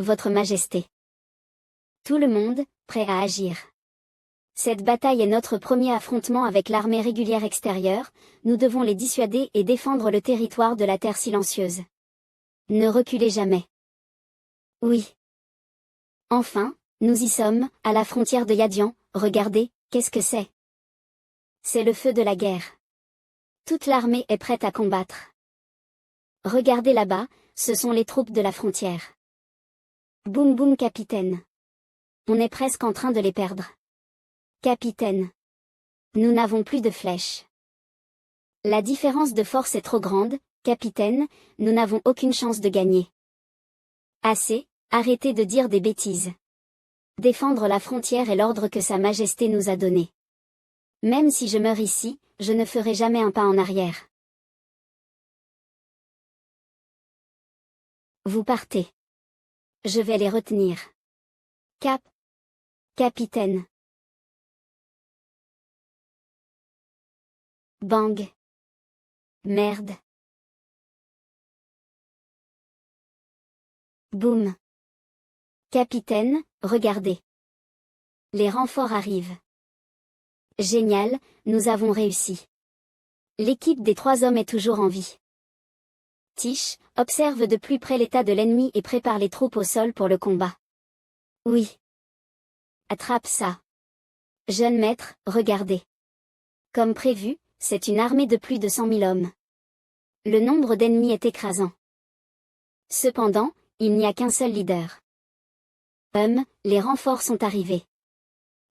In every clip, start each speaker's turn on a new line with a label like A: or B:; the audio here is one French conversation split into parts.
A: Votre Majesté. Tout le monde, prêt à agir. Cette bataille est notre premier affrontement avec l'armée régulière extérieure, nous devons les dissuader et défendre le territoire de la Terre silencieuse. Ne reculez jamais. Oui. Enfin, nous y sommes, à la frontière de Yadian, regardez, qu'est-ce que c'est? C'est le feu de la guerre. Toute l'armée est prête à combattre. Regardez là-bas, ce sont les troupes de la frontière. Boum boum capitaine. On est presque en train de les perdre. Capitaine. Nous n'avons plus de flèches. La différence de force est trop grande, capitaine, nous n'avons aucune chance de gagner. Assez, arrêtez de dire des bêtises. Défendre la frontière est l'ordre que Sa Majesté nous a donné. Même si je meurs ici, je ne ferai jamais un pas en arrière. Vous partez. Je vais les retenir. Capitaine. Bang. Merde. Boum. Capitaine, regardez. Les renforts arrivent. Génial, nous avons réussi. L'équipe des 3 hommes est toujours en vie. Tish, observe de plus près l'état de l'ennemi et prépare les troupes au sol pour le combat. Oui. Attrape ça. Jeune maître, regardez. Comme prévu, c'est une armée de plus de 100 000 hommes. Le nombre d'ennemis est écrasant. Cependant, il n'y a qu'un seul leader. Les renforts sont arrivés.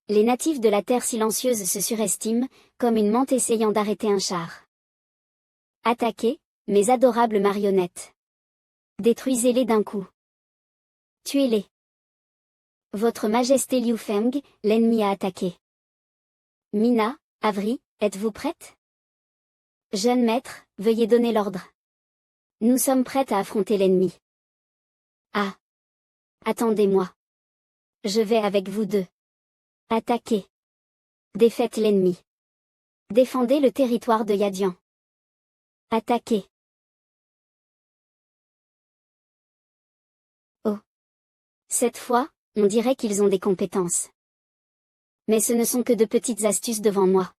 A: Les natifs de la Terre silencieuse se surestiment, comme une menthe essayant d'arrêter un char. Attaquez, mes adorables marionnettes. Détruisez-les d'un coup. Tuez-les. Votre Majesté Liu Feng, l'ennemi a attaqué. Mina, Avery, êtes-vous prête? Jeune maître, veuillez donner l'ordre. Nous sommes prêtes à affronter l'ennemi. Ah. Attendez-moi. Je vais avec vous deux. Attaquez. Défaites l'ennemi. Défendez le territoire de Yadian. Attaquez. Oh. Cette fois, on dirait qu'ils ont des compétences. Mais ce ne sont que de petites astuces devant moi.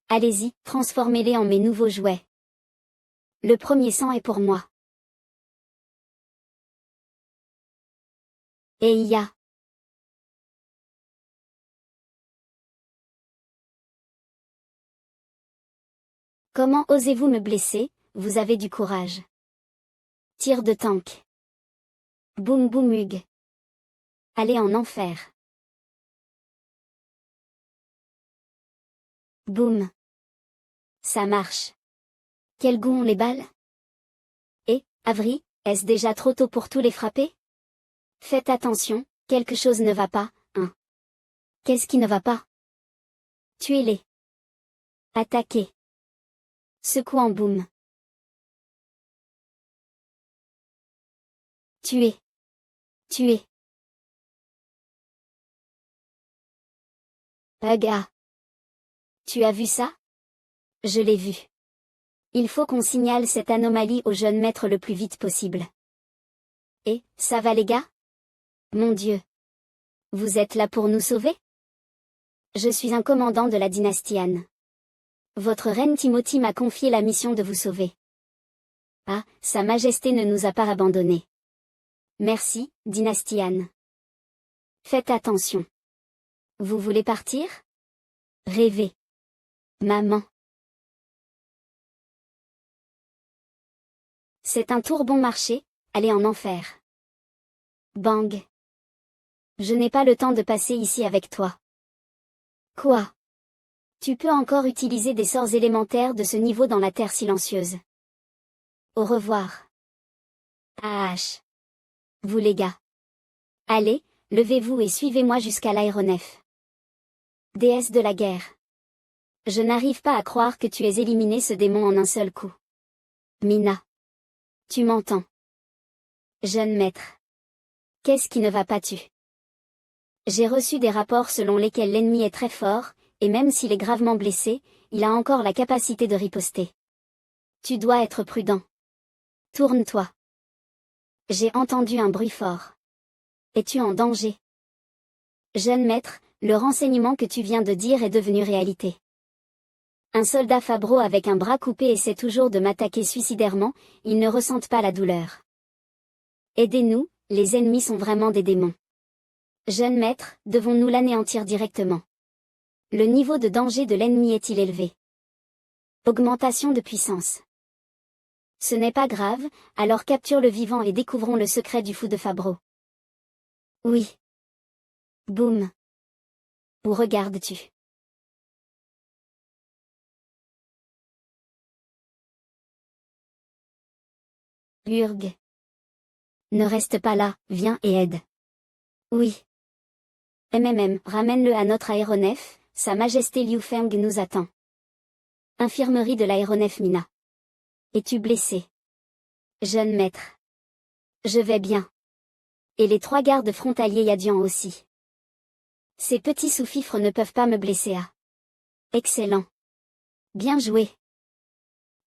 A: Allez-y, transformez-les en mes nouveaux jouets. Le premier sang est pour moi. Et il y a. Comment osez-vous me blesser, vous avez du courage. Tir de tank. Boum boum hug. Allez en enfer. Boum. Ça marche. Quel goût ont les balles? Et, Avery, est-ce déjà trop tôt pour tous les frapper? Faites attention, quelque chose ne va pas, hein. Qu'est-ce qui ne va pas? Tuez-les. Attaquez. Secoue en boum. Tuez. Tuez. Aga. Tu as vu ça? Je l'ai vu. Il faut qu'on signale cette anomalie au jeune maître le plus vite possible. Et, ça va les gars? Mon Dieu. Vous êtes là pour nous sauver? Je suis un commandant de la dynastie Han. Votre reine Timothy m'a confié la mission de vous sauver. Ah, Sa Majesté ne nous a pas abandonnés. Merci, dynastie Han. Faites attention. Vous voulez partir? Rêvez. Maman. C'est un tour bon marché, allez en enfer. Bang. Je n'ai pas le temps de passer ici avec toi. Quoi? Tu peux encore utiliser des sorts élémentaires de ce niveau dans la Terre silencieuse. Au revoir. Ah. Vous les gars. Allez, levez-vous et suivez-moi jusqu'à l'aéronef. Déesse de la guerre. Je n'arrive pas à croire que tu aies éliminé ce démon en un seul coup. Mina. Tu m'entends? Jeune maître. Qu'est-ce qui ne va pas tu? J'ai reçu des rapports selon lesquels l'ennemi est très fort, et même s'il est gravement blessé, il a encore la capacité de riposter. Tu dois être prudent. Tourne-toi. J'ai entendu un bruit fort. Es-tu en danger? Jeune maître, le renseignement que tu viens de dire est devenu réalité. Un soldat Fabro avec un bras coupé essaie toujours de m'attaquer suicidairement, ils ne ressentent pas la douleur. Aidez-nous, les ennemis sont vraiment des démons. Jeune maître, devons-nous l'anéantir directement? Le niveau de danger de l'ennemi est-il élevé? Augmentation de puissance. Ce n'est pas grave, alors capture le vivant et découvrons le secret du fou de Fabro. Oui. Boum. Où regardes-tu? Urg. Ne reste pas là, viens et aide. Oui. Ramène-le à notre aéronef, Sa Majesté Liu Feng nous attend. Infirmerie de l'aéronef Mina. Es-tu blessé? Jeune maître. Je vais bien. Et les 3 gardes frontaliers Yadian aussi. Ces petits sous-fifres ne peuvent pas me blesser à. Excellent. Bien joué.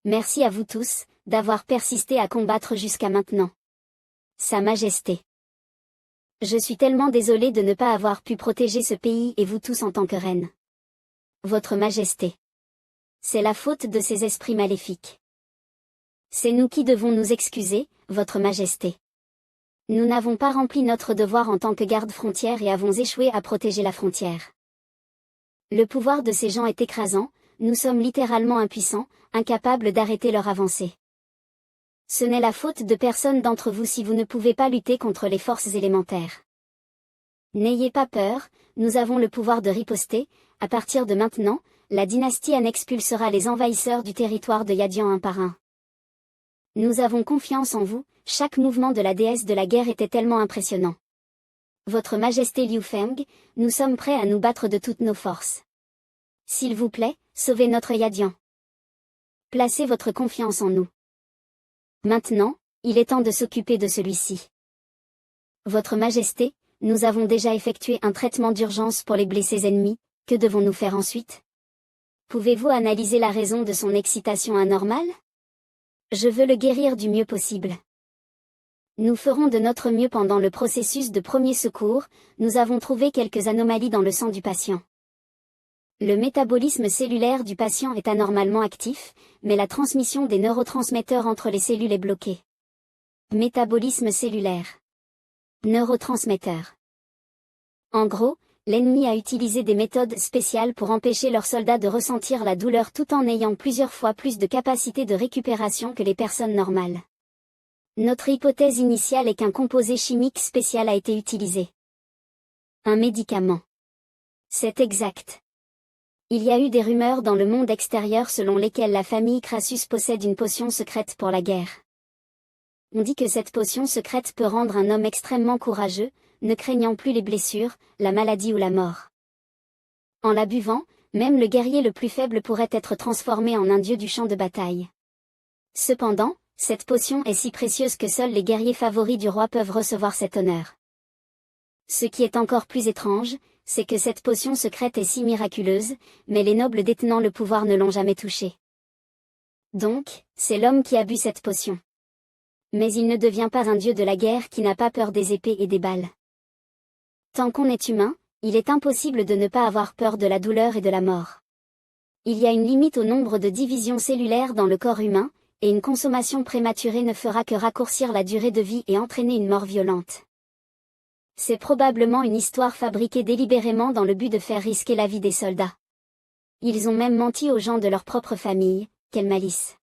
A: Merci à vous tous, d'avoir persisté à combattre jusqu'à maintenant. Sa Majesté. Je suis tellement désolé de ne pas avoir pu protéger ce pays et vous tous en tant que reine. Votre Majesté. C'est la faute de ces esprits maléfiques. C'est nous qui devons nous excuser, Votre Majesté. Nous n'avons pas rempli notre devoir en tant que garde-frontière et avons échoué à protéger la frontière. Le pouvoir de ces gens est écrasant, nous sommes littéralement impuissants, incapables d'arrêter leur avancée. Ce n'est la faute de personne d'entre vous si vous ne pouvez pas lutter contre les forces élémentaires. N'ayez pas peur, nous avons le pouvoir de riposter, à partir de maintenant, la dynastie Han expulsera les envahisseurs du territoire de Yadian un par un. Nous avons confiance en vous, chaque mouvement de la déesse de la guerre était tellement impressionnant. Votre Majesté Liu Feng, nous sommes prêts à nous battre de toutes nos forces. S'il vous plaît, sauvez notre Yadian. Placez votre confiance en nous. Maintenant, il est temps de s'occuper de celui-ci. Votre Majesté, nous avons déjà effectué un traitement d'urgence pour les blessés ennemis, que devons-nous faire ensuite? Pouvez-vous analyser la raison de son excitation anormale? Je veux le guérir du mieux possible. Nous ferons de notre mieux pendant le processus de premier secours, nous avons trouvé quelques anomalies dans le sang du patient. Le métabolisme cellulaire du patient est anormalement actif, mais la transmission des neurotransmetteurs entre les cellules est bloquée. Métabolisme cellulaire. Neurotransmetteurs. En gros, l'ennemi a utilisé des méthodes spéciales pour empêcher leurs soldats de ressentir la douleur tout en ayant plusieurs fois plus de capacité de récupération que les personnes normales. Notre hypothèse initiale est qu'un composé chimique spécial a été utilisé. Un médicament. C'est exact. Il y a eu des rumeurs dans le monde extérieur selon lesquelles la famille Crassus possède une potion secrète pour la guerre. On dit que cette potion secrète peut rendre un homme extrêmement courageux, ne craignant plus les blessures, la maladie ou la mort. En la buvant, même le guerrier le plus faible pourrait être transformé en un dieu du champ de bataille. Cependant, cette potion est si précieuse que seuls les guerriers favoris du roi peuvent recevoir cet honneur. Ce qui est encore plus étrange, c'est que cette potion secrète est si miraculeuse, mais les nobles détenant le pouvoir ne l'ont jamais touchée. Donc, c'est l'homme qui a bu cette potion. Mais il ne devient pas un dieu de la guerre qui n'a pas peur des épées et des balles. Tant qu'on est humain, il est impossible de ne pas avoir peur de la douleur et de la mort. Il y a une limite au nombre de divisions cellulaires dans le corps humain, et une consommation prématurée ne fera que raccourcir la durée de vie et entraîner une mort violente. C'est probablement une histoire fabriquée délibérément dans le but de faire risquer la vie des soldats. Ils ont même menti aux gens de leur propre famille, quelle malice.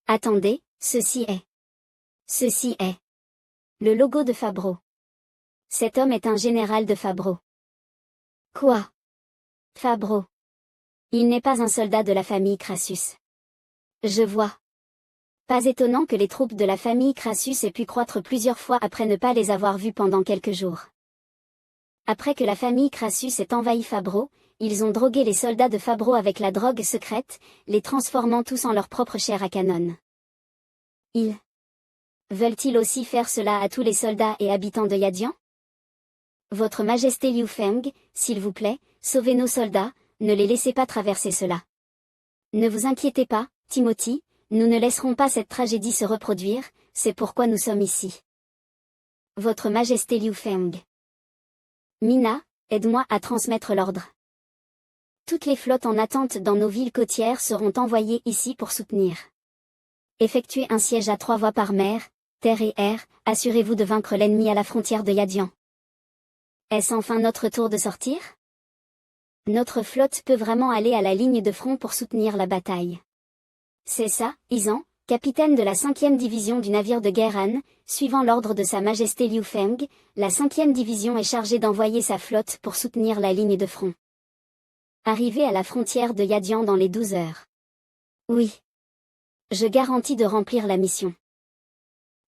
A: Attendez, ceci est le logo de Fabro. Cet homme est un général de Fabro. Quoi? Fabro. Il n'est pas un soldat de la famille Crassus. Je vois. Pas étonnant que les troupes de la famille Crassus aient pu croître plusieurs fois après ne pas les avoir vus pendant quelques jours. Après que la famille Crassus ait envahi Fabro, ils ont drogué les soldats de Fabro avec la drogue secrète, les transformant tous en leur propre chair à canon. Ils veulent-ils aussi faire cela à tous les soldats et habitants de Yadian? Votre Majesté Liu Feng, s'il vous plaît, sauvez nos soldats, ne les laissez pas traverser cela. Ne vous inquiétez pas, Timothy, nous ne laisserons pas cette tragédie se reproduire, c'est pourquoi nous sommes ici. Votre Majesté Liu Feng. Mina, aide-moi à transmettre l'ordre. Toutes les flottes en attente dans nos villes côtières seront envoyées ici pour soutenir. Effectuez un siège à 3 voies par mer, terre et air, assurez-vous de vaincre l'ennemi à la frontière de Yadian. Est-ce enfin notre tour de sortir? Notre flotte peut vraiment aller à la ligne de front pour soutenir la bataille. C'est ça, Izan, capitaine de la 5e division du navire de guerre Han, suivant l'ordre de Sa Majesté Liu Feng, la 5e division est chargée d'envoyer sa flotte pour soutenir la ligne de front. Arrivée à la frontière de Yadian dans les 12 heures. Oui. Je garantis de remplir la mission.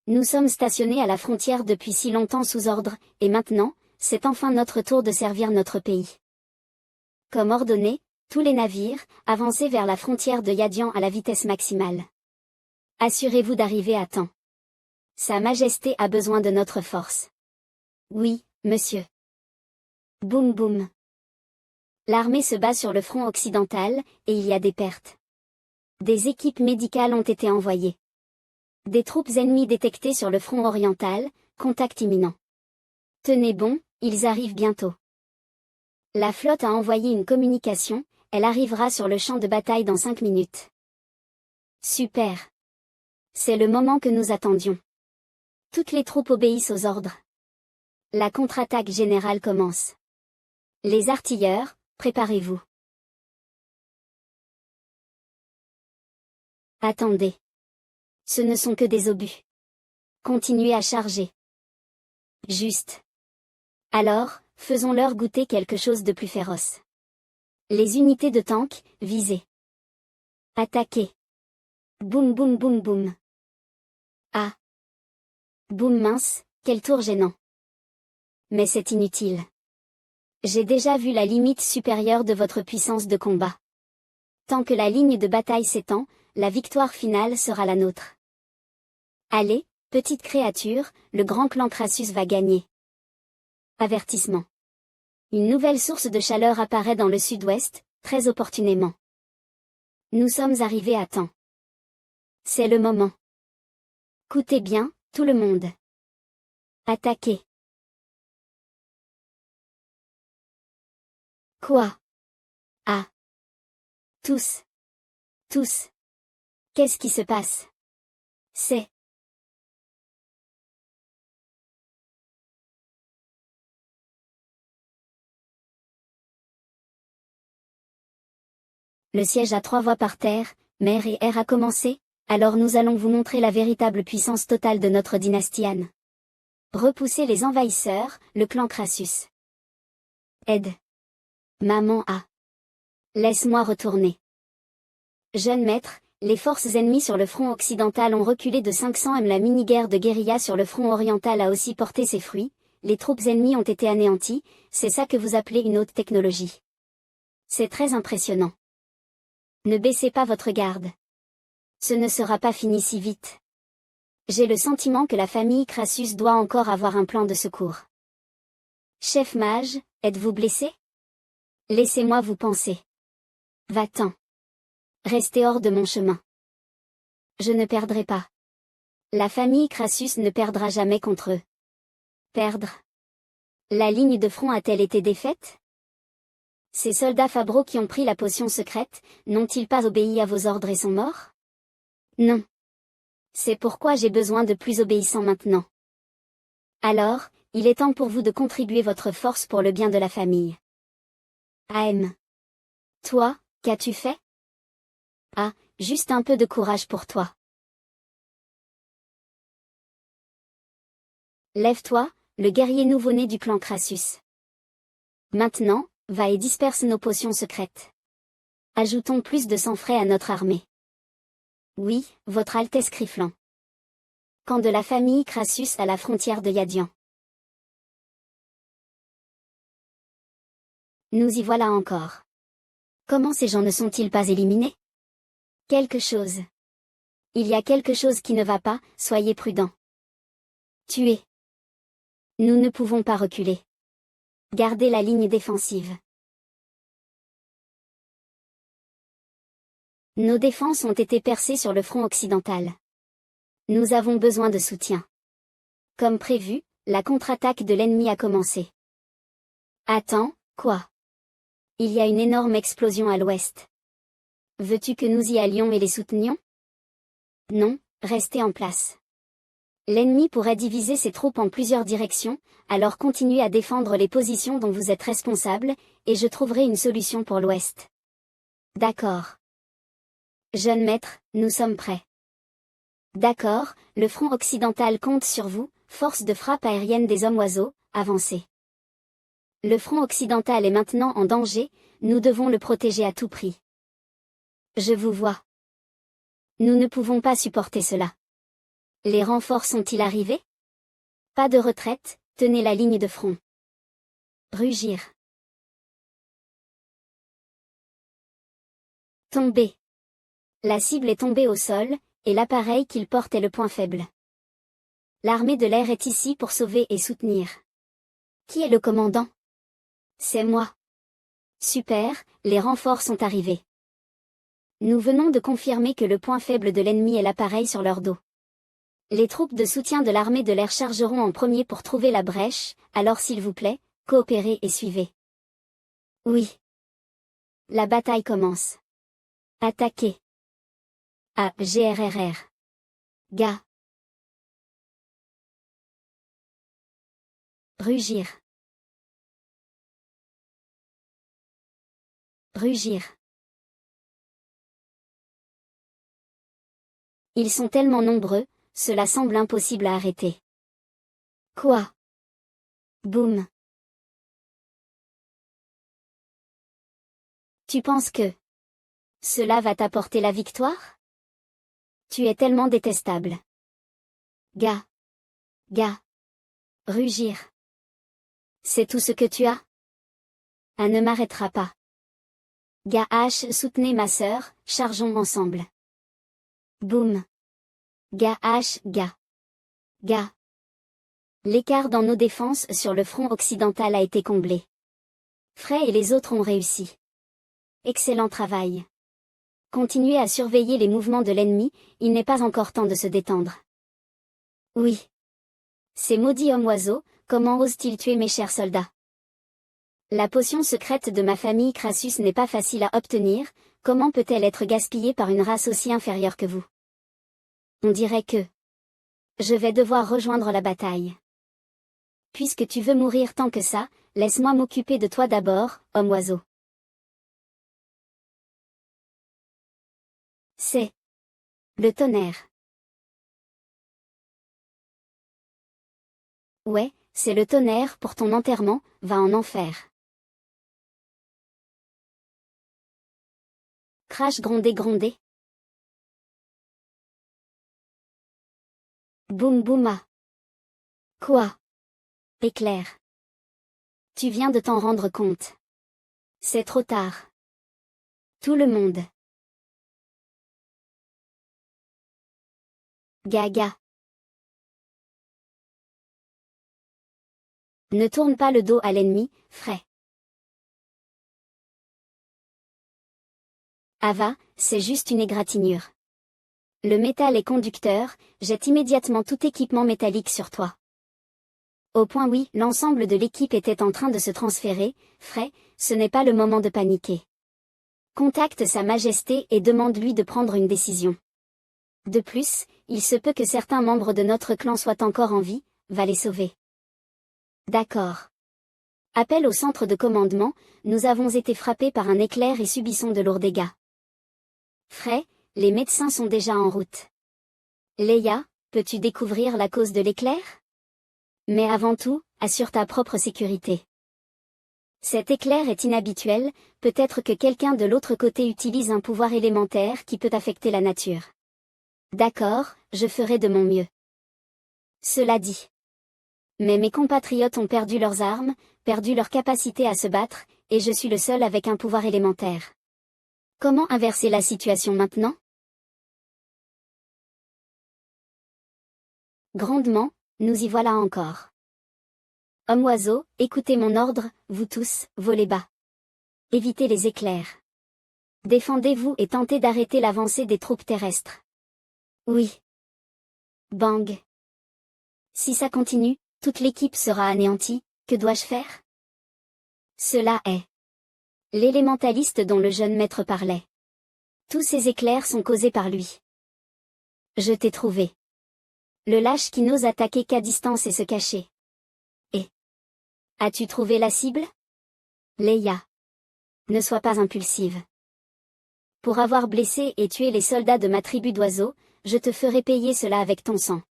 A: Nous sommes stationnés à la frontière depuis si longtemps sous ordre, et maintenant, c'est enfin notre tour de servir notre pays. Comme ordonné, tous les navires, avancez vers la frontière de Yadian à la vitesse maximale. Assurez-vous d'arriver à temps. Sa Majesté a besoin de notre force. Oui, monsieur. Boum boum. L'armée se bat sur le front occidental, et il y a des pertes. Des équipes médicales ont été envoyées. Des troupes ennemies détectées sur le front oriental, contact imminent. Tenez bon, ils arrivent bientôt. La flotte a envoyé une communication, elle arrivera sur le champ de bataille dans 5 minutes. Super. C'est le moment que nous attendions. Toutes les troupes obéissent aux ordres. La contre-attaque générale commence. Les artilleurs, préparez-vous. Attendez. Ce ne sont que des obus. Continuez à charger. Juste. Alors, faisons-leur goûter quelque chose de plus féroce. Les unités de tank, visez. Attaquez. Boum boum boum boum. Ah. Boum mince, quel tour gênant. Mais c'est inutile. J'ai déjà vu la limite supérieure de votre puissance de combat. Tant que la ligne de bataille s'étend, la victoire finale sera la nôtre. Allez, petite créature, le grand clan Crassus va gagner. Avertissement. Une nouvelle source de chaleur apparaît dans le sud-ouest, très opportunément. Nous sommes arrivés à temps. C'est le moment. Écoutez bien, tout le monde. Attaquez. Quoi? Ah. Tous. Tous. Qu'est-ce qui se passe? C'est... Le siège à 3 voies par terre, mer et air a commencé, alors nous allons vous montrer la véritable puissance totale de notre dynastie Han. Repoussez les envahisseurs, le clan Crassus. Aide. Maman A. Laisse-moi retourner. Jeune maître, les forces ennemies sur le front occidental ont reculé de 500 m. La mini-guerre de guérilla sur le front oriental a aussi porté ses fruits, les troupes ennemies ont été anéanties, c'est ça que vous appelez une haute technologie. C'est très impressionnant. Ne baissez pas votre garde. Ce ne sera pas fini si vite. J'ai le sentiment que la famille Crassus doit encore avoir un plan de secours. Chef mage, êtes-vous blessé? Laissez-moi vous penser. Va-t'en. Restez hors de mon chemin. Je ne perdrai pas. La famille Crassus ne perdra jamais contre eux. Perdre. La ligne de front a-t-elle été défaite? Ces soldats Fabro qui ont pris la potion secrète, n'ont-ils pas obéi à vos ordres et sont morts? Non. C'est pourquoi j'ai besoin de plus obéissants maintenant. Alors, il est temps pour vous de contribuer votre force pour le bien de la famille. AM. Toi, qu'as-tu fait? Ah, juste un peu de courage pour toi. Lève-toi, le guerrier nouveau-né du clan Crassus. Maintenant, va et disperse nos potions secrètes. Ajoutons plus de sang frais à notre armée. Oui, votre Altesse Criflan. Camp de la famille Crassus à la frontière de Yadian. Nous y voilà encore. Comment ces gens ne sont-ils pas éliminés? Quelque chose. Il y a quelque chose qui ne va pas, soyez prudents. Tuez. Nous ne pouvons pas reculer. Gardez la ligne défensive. Nos défenses ont été percées sur le front occidental. Nous avons besoin de soutien. Comme prévu, la contre-attaque de l'ennemi a commencé. Attends, quoi? Il y a une énorme explosion à l'ouest. Veux-tu que nous y allions et les soutenions? Non, restez en place. L'ennemi pourrait diviser ses troupes en plusieurs directions, alors continuez à défendre les positions dont vous êtes responsable, et je trouverai une solution pour l'ouest. D'accord. Jeune maître, nous sommes prêts. D'accord, le front occidental compte sur vous, force de frappe aérienne des hommes-oiseaux, avancez. Le front occidental est maintenant en danger, nous devons le protéger à tout prix. Je vous vois. Nous ne pouvons pas supporter cela. Les renforts sont-ils arrivés? Pas de retraite, tenez la ligne de front. Rugir. Tomber. La cible est tombée au sol, et l'appareil qu'il porte est le point faible. L'armée de l'air est ici pour sauver et soutenir. Qui est le commandant? C'est moi. Super, les renforts sont arrivés. Nous venons de confirmer que le point faible de l'ennemi est l'appareil sur leur dos. Les troupes de soutien de l'armée de l'air chargeront en premier pour trouver la brèche, alors s'il vous plaît, coopérez et suivez. Oui. La bataille commence. Attaquez. GRRR. Gars. Rugir. Rugir. Ils sont tellement nombreux, cela semble impossible à arrêter. Quoi? Boum. Tu penses que cela va t'apporter la victoire? Tu es tellement détestable. Gars. Rugir. C'est tout ce que tu as? Un ne m'arrêtera pas. Soutenez ma sœur, chargeons ensemble. Boum. Gars. L'écart dans nos défenses sur le front occidental a été comblé. Frey et les autres ont réussi. Excellent travail. Continuez à surveiller les mouvements de l'ennemi, il n'est pas encore temps de se détendre. Oui. Ces maudits hommes-oiseaux, comment osent-ils tuer mes chers soldats? La potion secrète de ma famille Crassus n'est pas facile à obtenir, comment peut-elle être gaspillée par une race aussi inférieure que vous? On dirait que je vais devoir rejoindre la bataille. Puisque tu veux mourir tant que ça, laisse-moi m'occuper de toi d'abord, homme-oiseau. C'est le tonnerre. Ouais, c'est le tonnerre pour ton enterrement, va en enfer. Crash grondé. Boum bouma. Quoi? Éclair. Tu viens de t'en rendre compte. C'est trop tard. Tout le monde. Gaga. Ne tourne pas le dos à l'ennemi, Frey. Ava, c'est juste une égratignure. Le métal est conducteur, jette immédiatement tout équipement métallique sur toi. Au point oui, l'ensemble de l'équipe était en train de se transférer, Frey, ce n'est pas le moment de paniquer. Contacte Sa Majesté et demande-lui de prendre une décision. De plus, il se peut que certains membres de notre clan soient encore en vie, va les sauver. D'accord. Appel au centre de commandement, nous avons été frappés par un éclair et subissons de lourds dégâts. Frey, les médecins sont déjà en route. Leia, peux-tu découvrir la cause de l'éclair? Mais avant tout, assure ta propre sécurité. Cet éclair est inhabituel, peut-être que quelqu'un de l'autre côté utilise un pouvoir élémentaire qui peut affecter la nature. D'accord, je ferai de mon mieux. Cela dit. Mais mes compatriotes ont perdu leurs armes, perdu leur capacité à se battre, et je suis le seul avec un pouvoir élémentaire. Comment inverser la situation maintenant? Grandement, nous y voilà encore. Homme-oiseau, écoutez mon ordre, vous tous, volez bas. Évitez les éclairs. Défendez-vous et tentez d'arrêter l'avancée des troupes terrestres. Oui. Bang. Si ça continue, toute l'équipe sera anéantie, que dois-je faire? Cela est l'élémentaliste dont le jeune maître parlait. Tous ces éclairs sont causés par lui. Je t'ai trouvé. Le lâche qui n'ose attaquer qu'à distance et se cacher. Et as-tu trouvé la cible? Leia. Ne sois pas impulsive. Pour avoir blessé et tué les soldats de ma tribu d'oiseaux, je te ferai payer cela avec ton sang.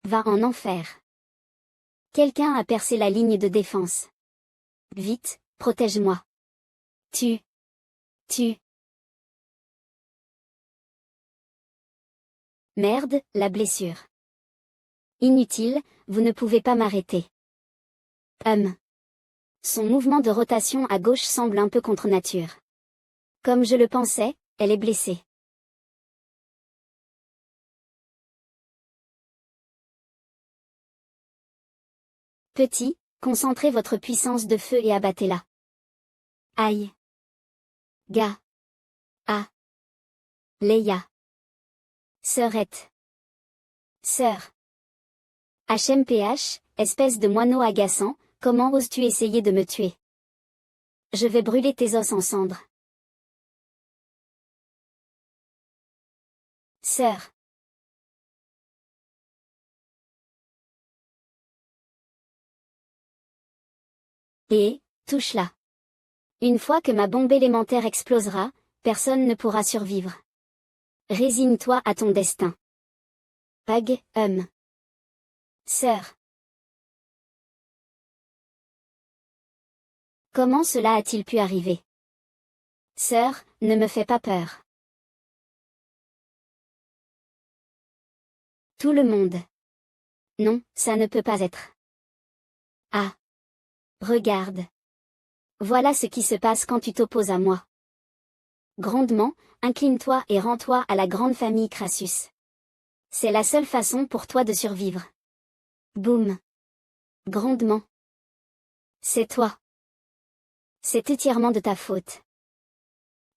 A: Va en enfer. Quelqu'un a percé la ligne de défense. Vite, protège-moi. Tu. Merde, la blessure. Inutile, vous ne pouvez pas m'arrêter. Son mouvement de rotation à gauche semble un peu contre nature. Comme je le pensais, elle est blessée. Petit, concentrez votre puissance de feu et abattez-la. Aïe. Ga. Ah. Leia. Sœurette. Sœur. HMPH, espèce de moineau agaçant, comment oses-tu essayer de me tuer? Je vais brûler tes os en cendres. Sœur. Et, touche-la. Une fois que ma bombe élémentaire explosera, personne ne pourra survivre. Résigne-toi à ton destin. Pag, Sœur. Comment cela a-t-il pu arriver? Sœur, ne me fais pas peur. Tout le monde. Non, ça ne peut pas être. Ah. Regarde. Voilà ce qui se passe quand tu t'opposes à moi. Grandement, incline-toi et rends-toi à la grande famille Crassus. C'est la seule façon pour toi de survivre. Boum. Grandement. C'est toi. C'est entièrement de ta faute.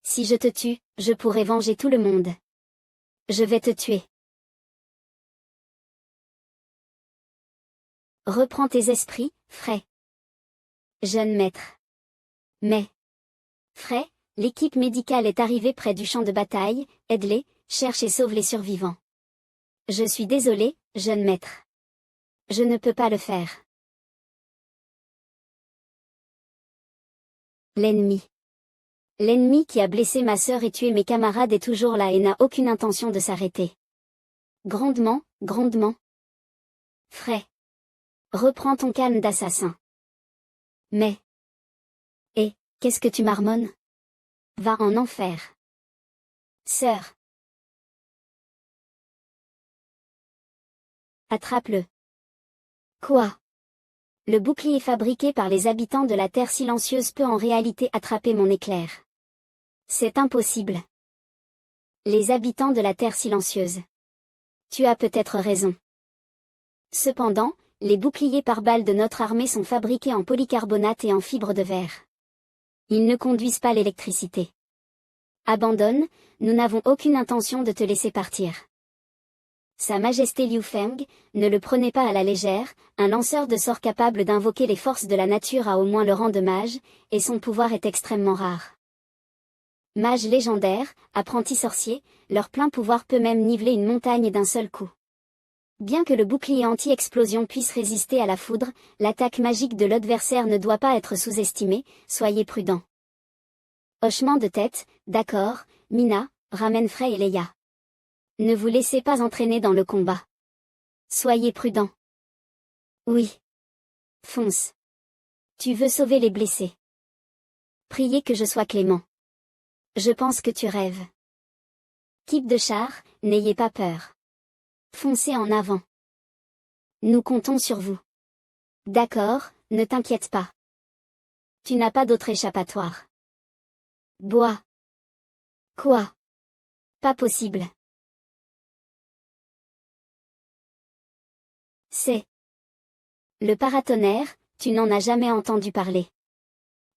A: Si je te tue, je pourrai venger tout le monde. Je vais te tuer. Reprends tes esprits, Frey. Jeune maître. Mais. Frey, l'équipe médicale est arrivée près du champ de bataille, aide-les, cherche et sauve les survivants. Je suis désolé, jeune maître. Je ne peux pas le faire. L'ennemi. L'ennemi qui a blessé ma sœur et tué mes camarades est toujours là et n'a aucune intention de s'arrêter. Grandement. Frey. Reprends ton calme d'assassin. Mais. Qu'est-ce que tu marmonnes? Va en enfer. Sœur. Attrape-le. Quoi? Le bouclier fabriqué par les habitants de la Terre silencieuse peut en réalité attraper mon éclair. C'est impossible. Les habitants de la Terre silencieuse. Tu as peut-être raison. Cependant, les boucliers pare-balles de notre armée sont fabriqués en polycarbonate et en fibre de verre. Ils ne conduisent pas l'électricité. Abandonne, nous n'avons aucune intention de te laisser partir. Sa Majesté Liu Feng, ne le prenez pas à la légère, un lanceur de sorts capable d'invoquer les forces de la nature a au moins le rang de mage, et son pouvoir est extrêmement rare. Mage légendaire, apprenti sorcier, leur plein pouvoir peut même niveler une montagne d'un seul coup. Bien que le bouclier anti-explosion puisse résister à la foudre, l'attaque magique de l'adversaire ne doit pas être sous-estimée, soyez prudents. Hochement de tête, d'accord, Mina, ramène Frey et Leia. Ne vous laissez pas entraîner dans le combat. Soyez prudents. Oui. Fonce. Tu veux sauver les blessés. Priez que je sois clément. Je pense que tu rêves. Keep de char, n'ayez pas peur. Foncez en avant. Nous comptons sur vous. D'accord, ne t'inquiète pas. Tu n'as pas d'autre échappatoire. Bois. Quoi? Pas possible. C'est le paratonnerre, tu n'en as jamais entendu parler.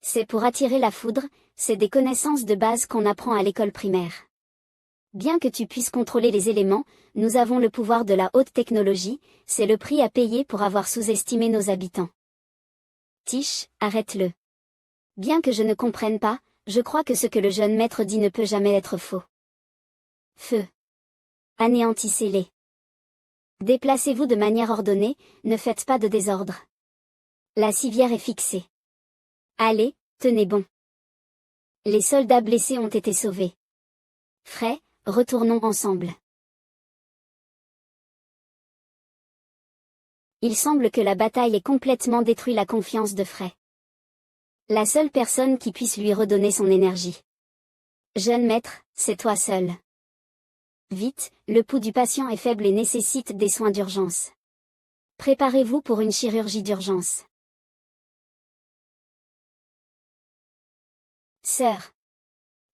A: C'est pour attirer la foudre, c'est des connaissances de base qu'on apprend à l'école primaire. Bien que tu puisses contrôler les éléments, nous avons le pouvoir de la haute technologie, c'est le prix à payer pour avoir sous-estimé nos habitants. Tish, arrête-le. Bien que je ne comprenne pas, je crois que ce que le jeune maître dit ne peut jamais être faux. Feu. Anéantissez-les. Déplacez-vous de manière ordonnée, ne faites pas de désordre. La civière est fixée. Allez, tenez bon. Les soldats blessés ont été sauvés. Frey, retournons ensemble. Il semble que la bataille ait complètement détruit la confiance de Frey. La seule personne qui puisse lui redonner son énergie. Jeune maître, c'est toi seul. Vite, le pouls du patient est faible et nécessite des soins d'urgence. Préparez-vous pour une chirurgie d'urgence. Sœur.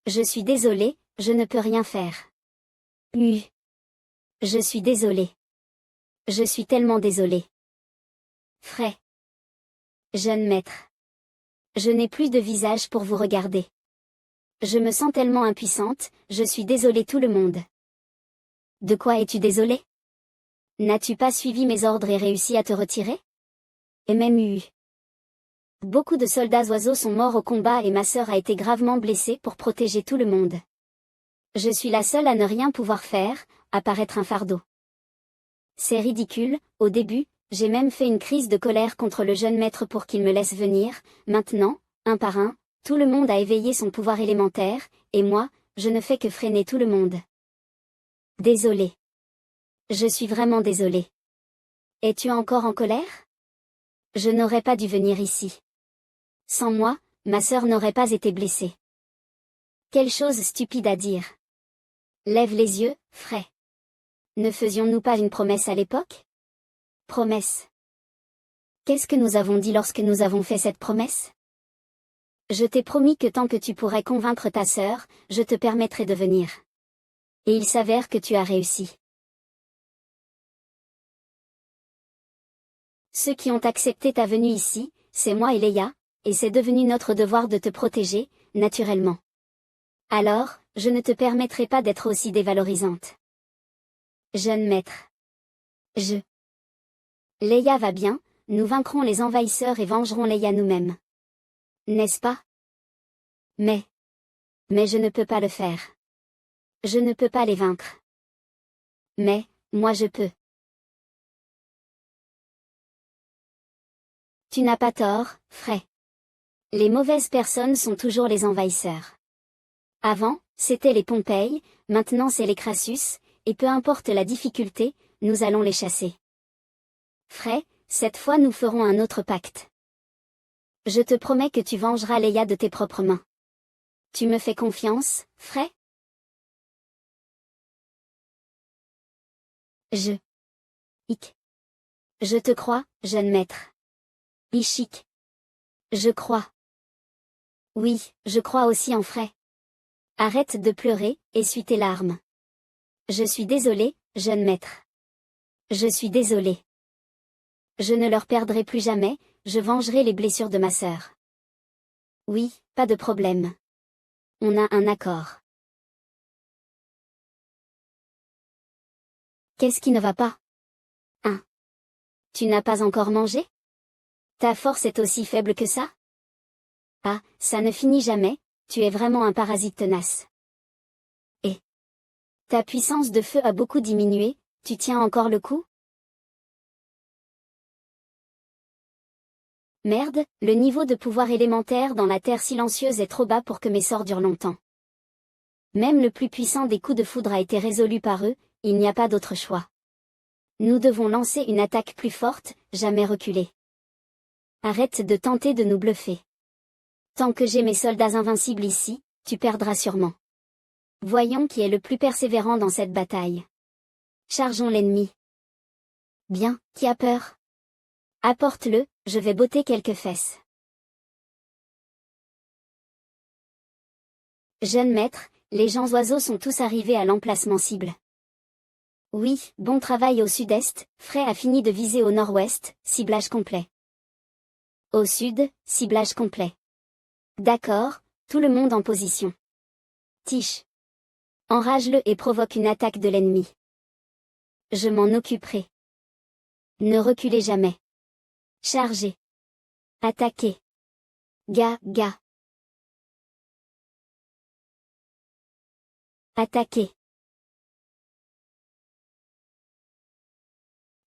A: Je suis désolé, je ne peux rien faire. Je suis désolé. Je suis tellement désolé. Frey. Jeune maître. Je n'ai plus de visage pour vous regarder. Je me sens tellement impuissante, je suis désolée tout le monde. De quoi es-tu désolé? N'as-tu pas suivi mes ordres et réussi à te retirer? Et même eu. Beaucoup de soldats oiseaux sont morts au combat et ma sœur a été gravement blessée pour protéger tout le monde. Je suis la seule à ne rien pouvoir faire, à paraître un fardeau. C'est ridicule, au début, j'ai même fait une crise de colère contre le jeune maître pour qu'il me laisse venir, maintenant, un par un, tout le monde a éveillé son pouvoir élémentaire, et moi, je ne fais que freiner tout le monde. Désolé. Je suis vraiment désolé. Es-tu encore en colère? Je n'aurais pas dû venir ici. Sans moi, ma sœur n'aurait pas été blessée. Quelle chose stupide à dire. Lève les yeux, Frey. Ne faisions-nous pas une promesse à l'époque? Promesse. Qu'est-ce que nous avons dit lorsque nous avons fait cette promesse? Je t'ai promis que tant que tu pourrais convaincre ta sœur, je te permettrai de venir. Et il s'avère que tu as réussi. Ceux qui ont accepté ta venue ici, c'est moi et Leia, et c'est devenu notre devoir de te protéger, naturellement. Alors, je ne te permettrai pas d'être aussi dévalorisante. Jeune maître. Leia va bien, nous vaincrons les envahisseurs et vengerons Leia nous-mêmes. N'est-ce pas? Mais je ne peux pas le faire. Je ne peux pas les vaincre. Mais, moi je peux. Tu n'as pas tort, Frey. Les mauvaises personnes sont toujours les envahisseurs. Avant, c'était les Pompéi, maintenant c'est les Crassus, et peu importe la difficulté, nous allons les chasser. Frey, cette fois nous ferons un autre pacte. Je te promets que tu vengeras Leia de tes propres mains. Tu me fais confiance, Frey? Je te crois, jeune maître. Ishik. Je crois. Oui, je crois aussi en Frey. Arrête de pleurer, essuie tes larmes. Je suis désolé, jeune maître. Je suis désolé. Je ne leur perdrai plus jamais, je vengerai les blessures de ma sœur. Oui, pas de problème. On a un accord. Qu'est-ce qui ne va pas? Tu n'as pas encore mangé? Ta force est aussi faible que ça? Ah, ça ne finit jamais, tu es vraiment un parasite tenace. Et ta puissance de feu a beaucoup diminué, tu tiens encore le coup? Merde, le niveau de pouvoir élémentaire dans la terre silencieuse est trop bas pour que mes sorts durent longtemps. Même le plus puissant des coups de foudre a été résolu par eux, il n'y a pas d'autre choix. Nous devons lancer une attaque plus forte, jamais reculer. Arrête de tenter de nous bluffer. Tant que j'ai mes soldats invincibles ici, tu perdras sûrement. Voyons qui est le plus persévérant dans cette bataille. Chargeons l'ennemi. Bien, qui a peur? Apporte-le, je vais botter quelques fesses. Jeune maître, les gens oiseaux sont tous arrivés à l'emplacement cible. Oui, bon travail au sud-est, Frey a fini de viser au nord-ouest, ciblage complet. Au sud, ciblage complet. D'accord, tout le monde en position. Tish. Enrage-le et provoque une attaque de l'ennemi. Je m'en occuperai. Ne reculez jamais. Chargez. Attaquez. Ga. Attaquez.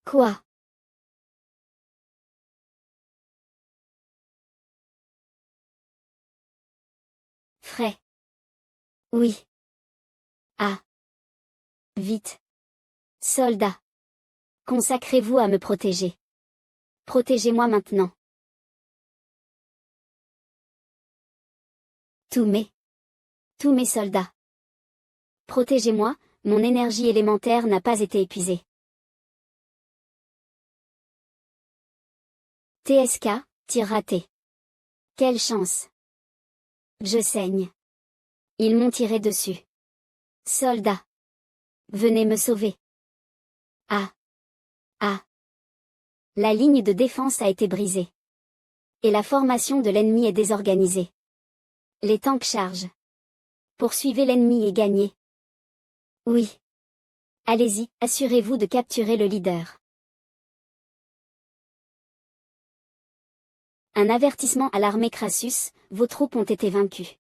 A: Quoi? Frais. Oui. Ah. Vite. Soldats. Consacrez-vous à me protéger. Protégez-moi maintenant. Tous mes soldats. Protégez-moi, mon énergie élémentaire n'a pas été épuisée. TSK, tir raté. Quelle chance. Je saigne. Ils m'ont tiré dessus. Soldats. Venez me sauver. Ah. La ligne de défense a été brisée. Et la formation de l'ennemi est désorganisée. Les tanks chargent. Poursuivez l'ennemi et gagnez. Oui. Allez-y, assurez-vous de capturer le leader. Un avertissement à l'armée Crassus, vos troupes ont été vaincues.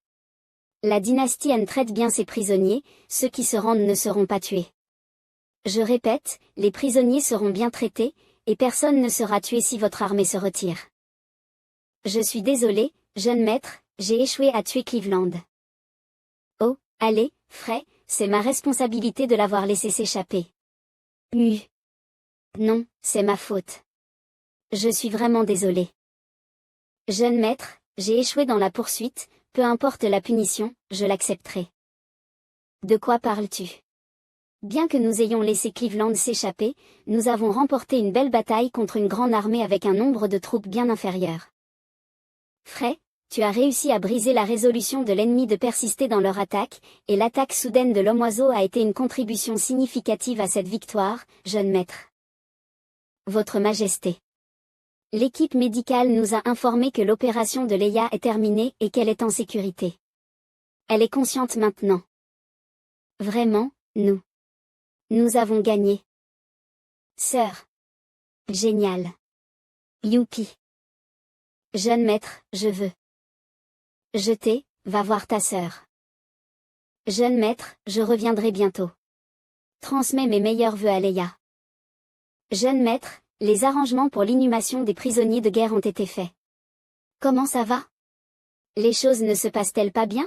A: La dynastie Han traite bien ses prisonniers, ceux qui se rendent ne seront pas tués. Je répète, les prisonniers seront bien traités, et personne ne sera tué si votre armée se retire. Je suis désolé, jeune maître, j'ai échoué à tuer Cleveland. Oh, allez, Frey, c'est ma responsabilité de l'avoir laissé s'échapper. Non, c'est ma faute. Je suis vraiment désolé. Jeune maître, j'ai échoué dans la poursuite, peu importe la punition, je l'accepterai. De quoi parles-tu? Bien que nous ayons laissé Cleveland s'échapper, nous avons remporté une belle bataille contre une grande armée avec un nombre de troupes bien inférieur. Frey, tu as réussi à briser la résolution de l'ennemi de persister dans leur attaque, et l'attaque soudaine de l'homme-oiseau a été une contribution significative à cette victoire, jeune maître. Votre Majesté. L'équipe médicale nous a informé que l'opération de Leia est terminée et qu'elle est en sécurité. Elle est consciente maintenant. Vraiment, nous avons gagné. Sœur. Génial. Youpi. Jeune maître, je veux. Va voir ta sœur. Jeune maître, je reviendrai bientôt. Transmets mes meilleurs vœux à Leia. Jeune maître, les arrangements pour l'inhumation des prisonniers de guerre ont été faits. Comment ça va? Les choses ne se passent-elles pas bien?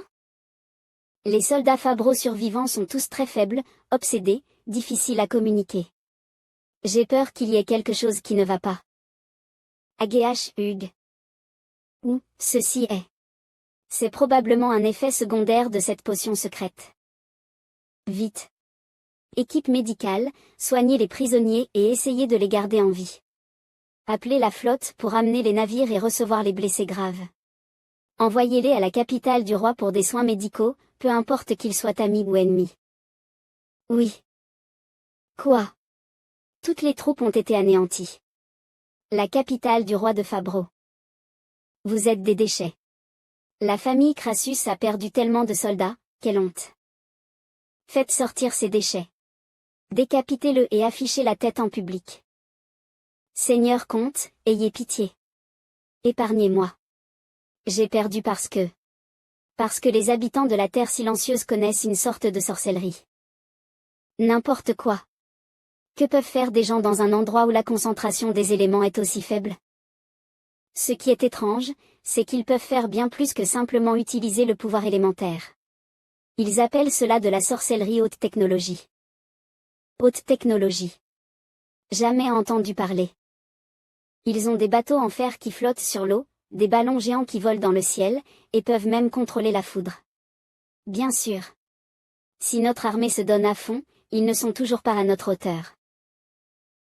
A: Les soldats Fabro survivants sont tous très faibles, obsédés, difficiles à communiquer. J'ai peur qu'il y ait quelque chose qui ne va pas. AGH Hug. Ou, ceci est. C'est probablement un effet secondaire de cette potion secrète. Vite. Équipe médicale, soignez les prisonniers et essayez de les garder en vie. Appelez la flotte pour amener les navires et recevoir les blessés graves. Envoyez-les à la capitale du roi pour des soins médicaux, peu importe qu'ils soient amis ou ennemis. Oui. Quoi? Toutes les troupes ont été anéanties. La capitale du roi de Fabro. Vous êtes des déchets. La famille Crassus a perdu tellement de soldats, quelle honte. Faites sortir ces déchets. Décapitez-le et affichez la tête en public. Seigneur comte, ayez pitié. Épargnez-moi. J'ai perdu parce que les habitants de la Terre silencieuse connaissent une sorte de sorcellerie. N'importe quoi. Que peuvent faire des gens dans un endroit où la concentration des éléments est aussi faible? Ce qui est étrange, c'est qu'ils peuvent faire bien plus que simplement utiliser le pouvoir élémentaire. Ils appellent cela de la sorcellerie haute technologie. Haute technologie. Jamais entendu parler. Ils ont des bateaux en fer qui flottent sur l'eau, des ballons géants qui volent dans le ciel, et peuvent même contrôler la foudre. Bien sûr. Si notre armée se donne à fond, ils ne sont toujours pas à notre hauteur.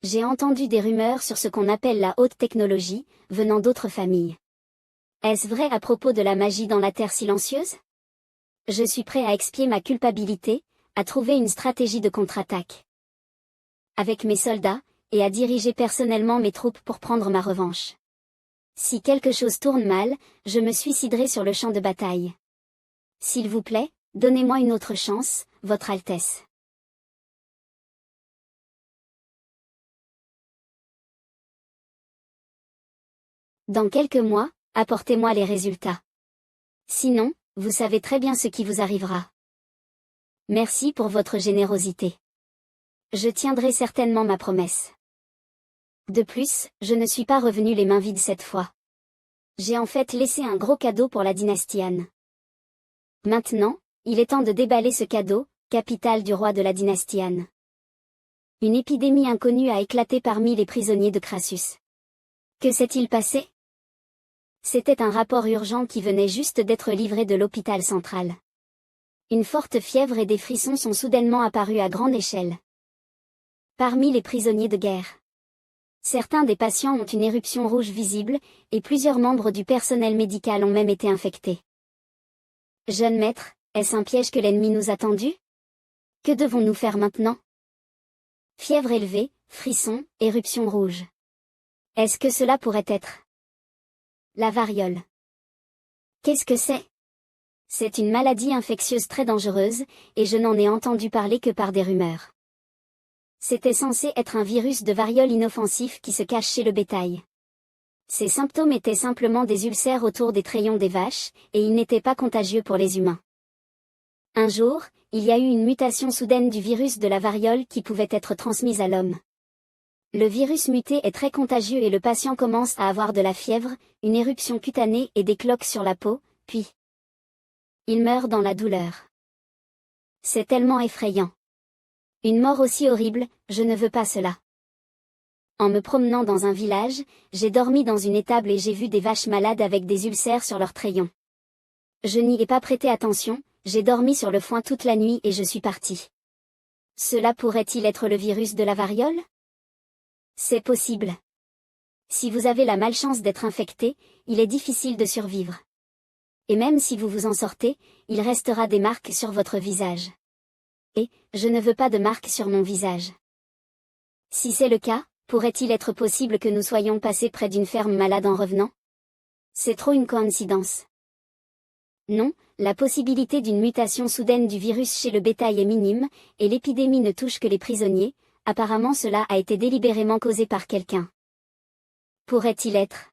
A: J'ai entendu des rumeurs sur ce qu'on appelle la haute technologie, venant d'autres familles. Est-ce vrai à propos de la magie dans la Terre silencieuse? Je suis prêt à expier ma culpabilité, à trouver une stratégie de contre-attaque. Avec mes soldats, et à diriger personnellement mes troupes pour prendre ma revanche. Si quelque chose tourne mal, je me suiciderai sur le champ de bataille. S'il vous plaît, donnez-moi une autre chance, Votre Altesse. Dans quelques mois, apportez-moi les résultats. Sinon, vous savez très bien ce qui vous arrivera. Merci pour votre générosité. Je tiendrai certainement ma promesse. De plus, je ne suis pas revenu les mains vides cette fois. J'ai en fait laissé un gros cadeau pour la dynastie Han. Maintenant, il est temps de déballer ce cadeau, capitale du roi de la dynastie Han. Une épidémie inconnue a éclaté parmi les prisonniers de Crassus. Que s'est-il passé? C'était un rapport urgent qui venait juste d'être livré de l'hôpital central. Une forte fièvre et des frissons sont soudainement apparus à grande échelle. Parmi les prisonniers de guerre. Certains des patients ont une éruption rouge visible, et plusieurs membres du personnel médical ont même été infectés. Jeune maître, est-ce un piège que l'ennemi nous a tendu? Que devons-nous faire maintenant? Fièvre élevée, frissons, éruption rouge. Est-ce que cela pourrait être la variole? Qu'est-ce que c'est? C'est une maladie infectieuse très dangereuse, et je n'en ai entendu parler que par des rumeurs. C'était censé être un virus de variole inoffensif qui se cache chez le bétail. Ces symptômes étaient simplement des ulcères autour des trayons des vaches, et ils n'étaient pas contagieux pour les humains. Un jour, il y a eu une mutation soudaine du virus de la variole qui pouvait être transmise à l'homme. Le virus muté est très contagieux et le patient commence à avoir de la fièvre, une éruption cutanée et des cloques sur la peau, puis il meurt dans la douleur. C'est tellement effrayant. Une mort aussi horrible, je ne veux pas cela. En me promenant dans un village, j'ai dormi dans une étable et j'ai vu des vaches malades avec des ulcères sur leurs trayons. Je n'y ai pas prêté attention, j'ai dormi sur le foin toute la nuit et je suis parti. Cela pourrait-il être le virus de la variole? C'est possible. Si vous avez la malchance d'être infecté, il est difficile de survivre. Et même si vous vous en sortez, il restera des marques sur votre visage. Et, je ne veux pas de marques sur mon visage. Si c'est le cas, pourrait-il être possible que nous soyons passés près d'une ferme malade en revenant? C'est trop une coïncidence. Non, la possibilité d'une mutation soudaine du virus chez le bétail est minime, et l'épidémie ne touche que les prisonniers, apparemment cela a été délibérément causé par quelqu'un. Pourrait-il être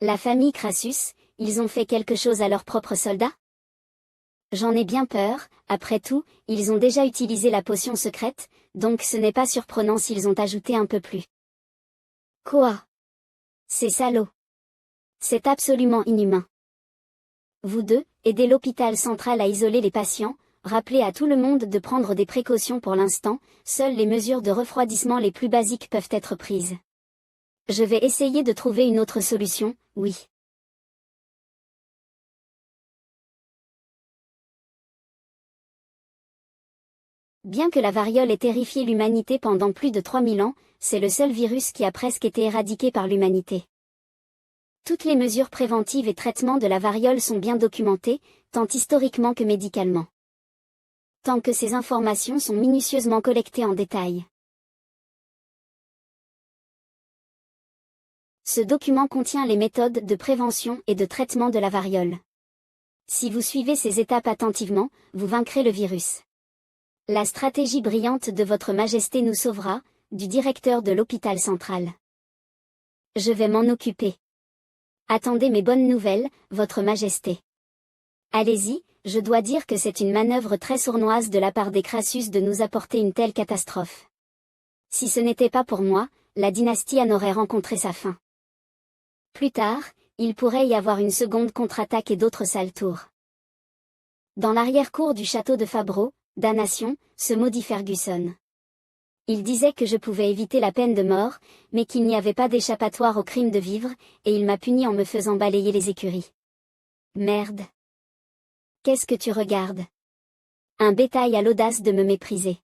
A: la famille Crassus, ils ont fait quelque chose à leurs propres soldats? J'en ai bien peur, après tout, ils ont déjà utilisé la potion secrète, donc ce n'est pas surprenant s'ils ont ajouté un peu plus. Quoi? C'est salaud. C'est absolument inhumain. Vous deux, aidez l'hôpital central à isoler les patients, rappelez à tout le monde de prendre des précautions pour l'instant, seules les mesures de refroidissement les plus basiques peuvent être prises. Je vais essayer de trouver une autre solution, oui. Bien que la variole ait terrifié l'humanité pendant plus de 3000 ans, c'est le seul virus qui a presque été éradiqué par l'humanité. Toutes les mesures préventives et traitements de la variole sont bien documentées, tant historiquement que médicalement. Tant que ces informations sont minutieusement collectées en détail. Ce document contient les méthodes de prévention et de traitement de la variole. Si vous suivez ces étapes attentivement, vous vaincrez le virus. La stratégie brillante de Votre Majesté nous sauvera, du directeur de l'hôpital central. Je vais m'en occuper. Attendez mes bonnes nouvelles, Votre Majesté. Allez-y, je dois dire que c'est une manœuvre très sournoise de la part des Crassus de nous apporter une telle catastrophe. Si ce n'était pas pour moi, la dynastie en aurait rencontré sa fin. Plus tard, il pourrait y avoir une seconde contre-attaque et d'autres sales tours. Dans l'arrière-cour du château de Fabreau, damnation, se maudit Ferguson. Il disait que je pouvais éviter la peine de mort, mais qu'il n'y avait pas d'échappatoire au crime de vivre, et il m'a puni en me faisant balayer les écuries. Merde. Qu'est-ce que tu regardes? Un bétail a l'audace de me mépriser.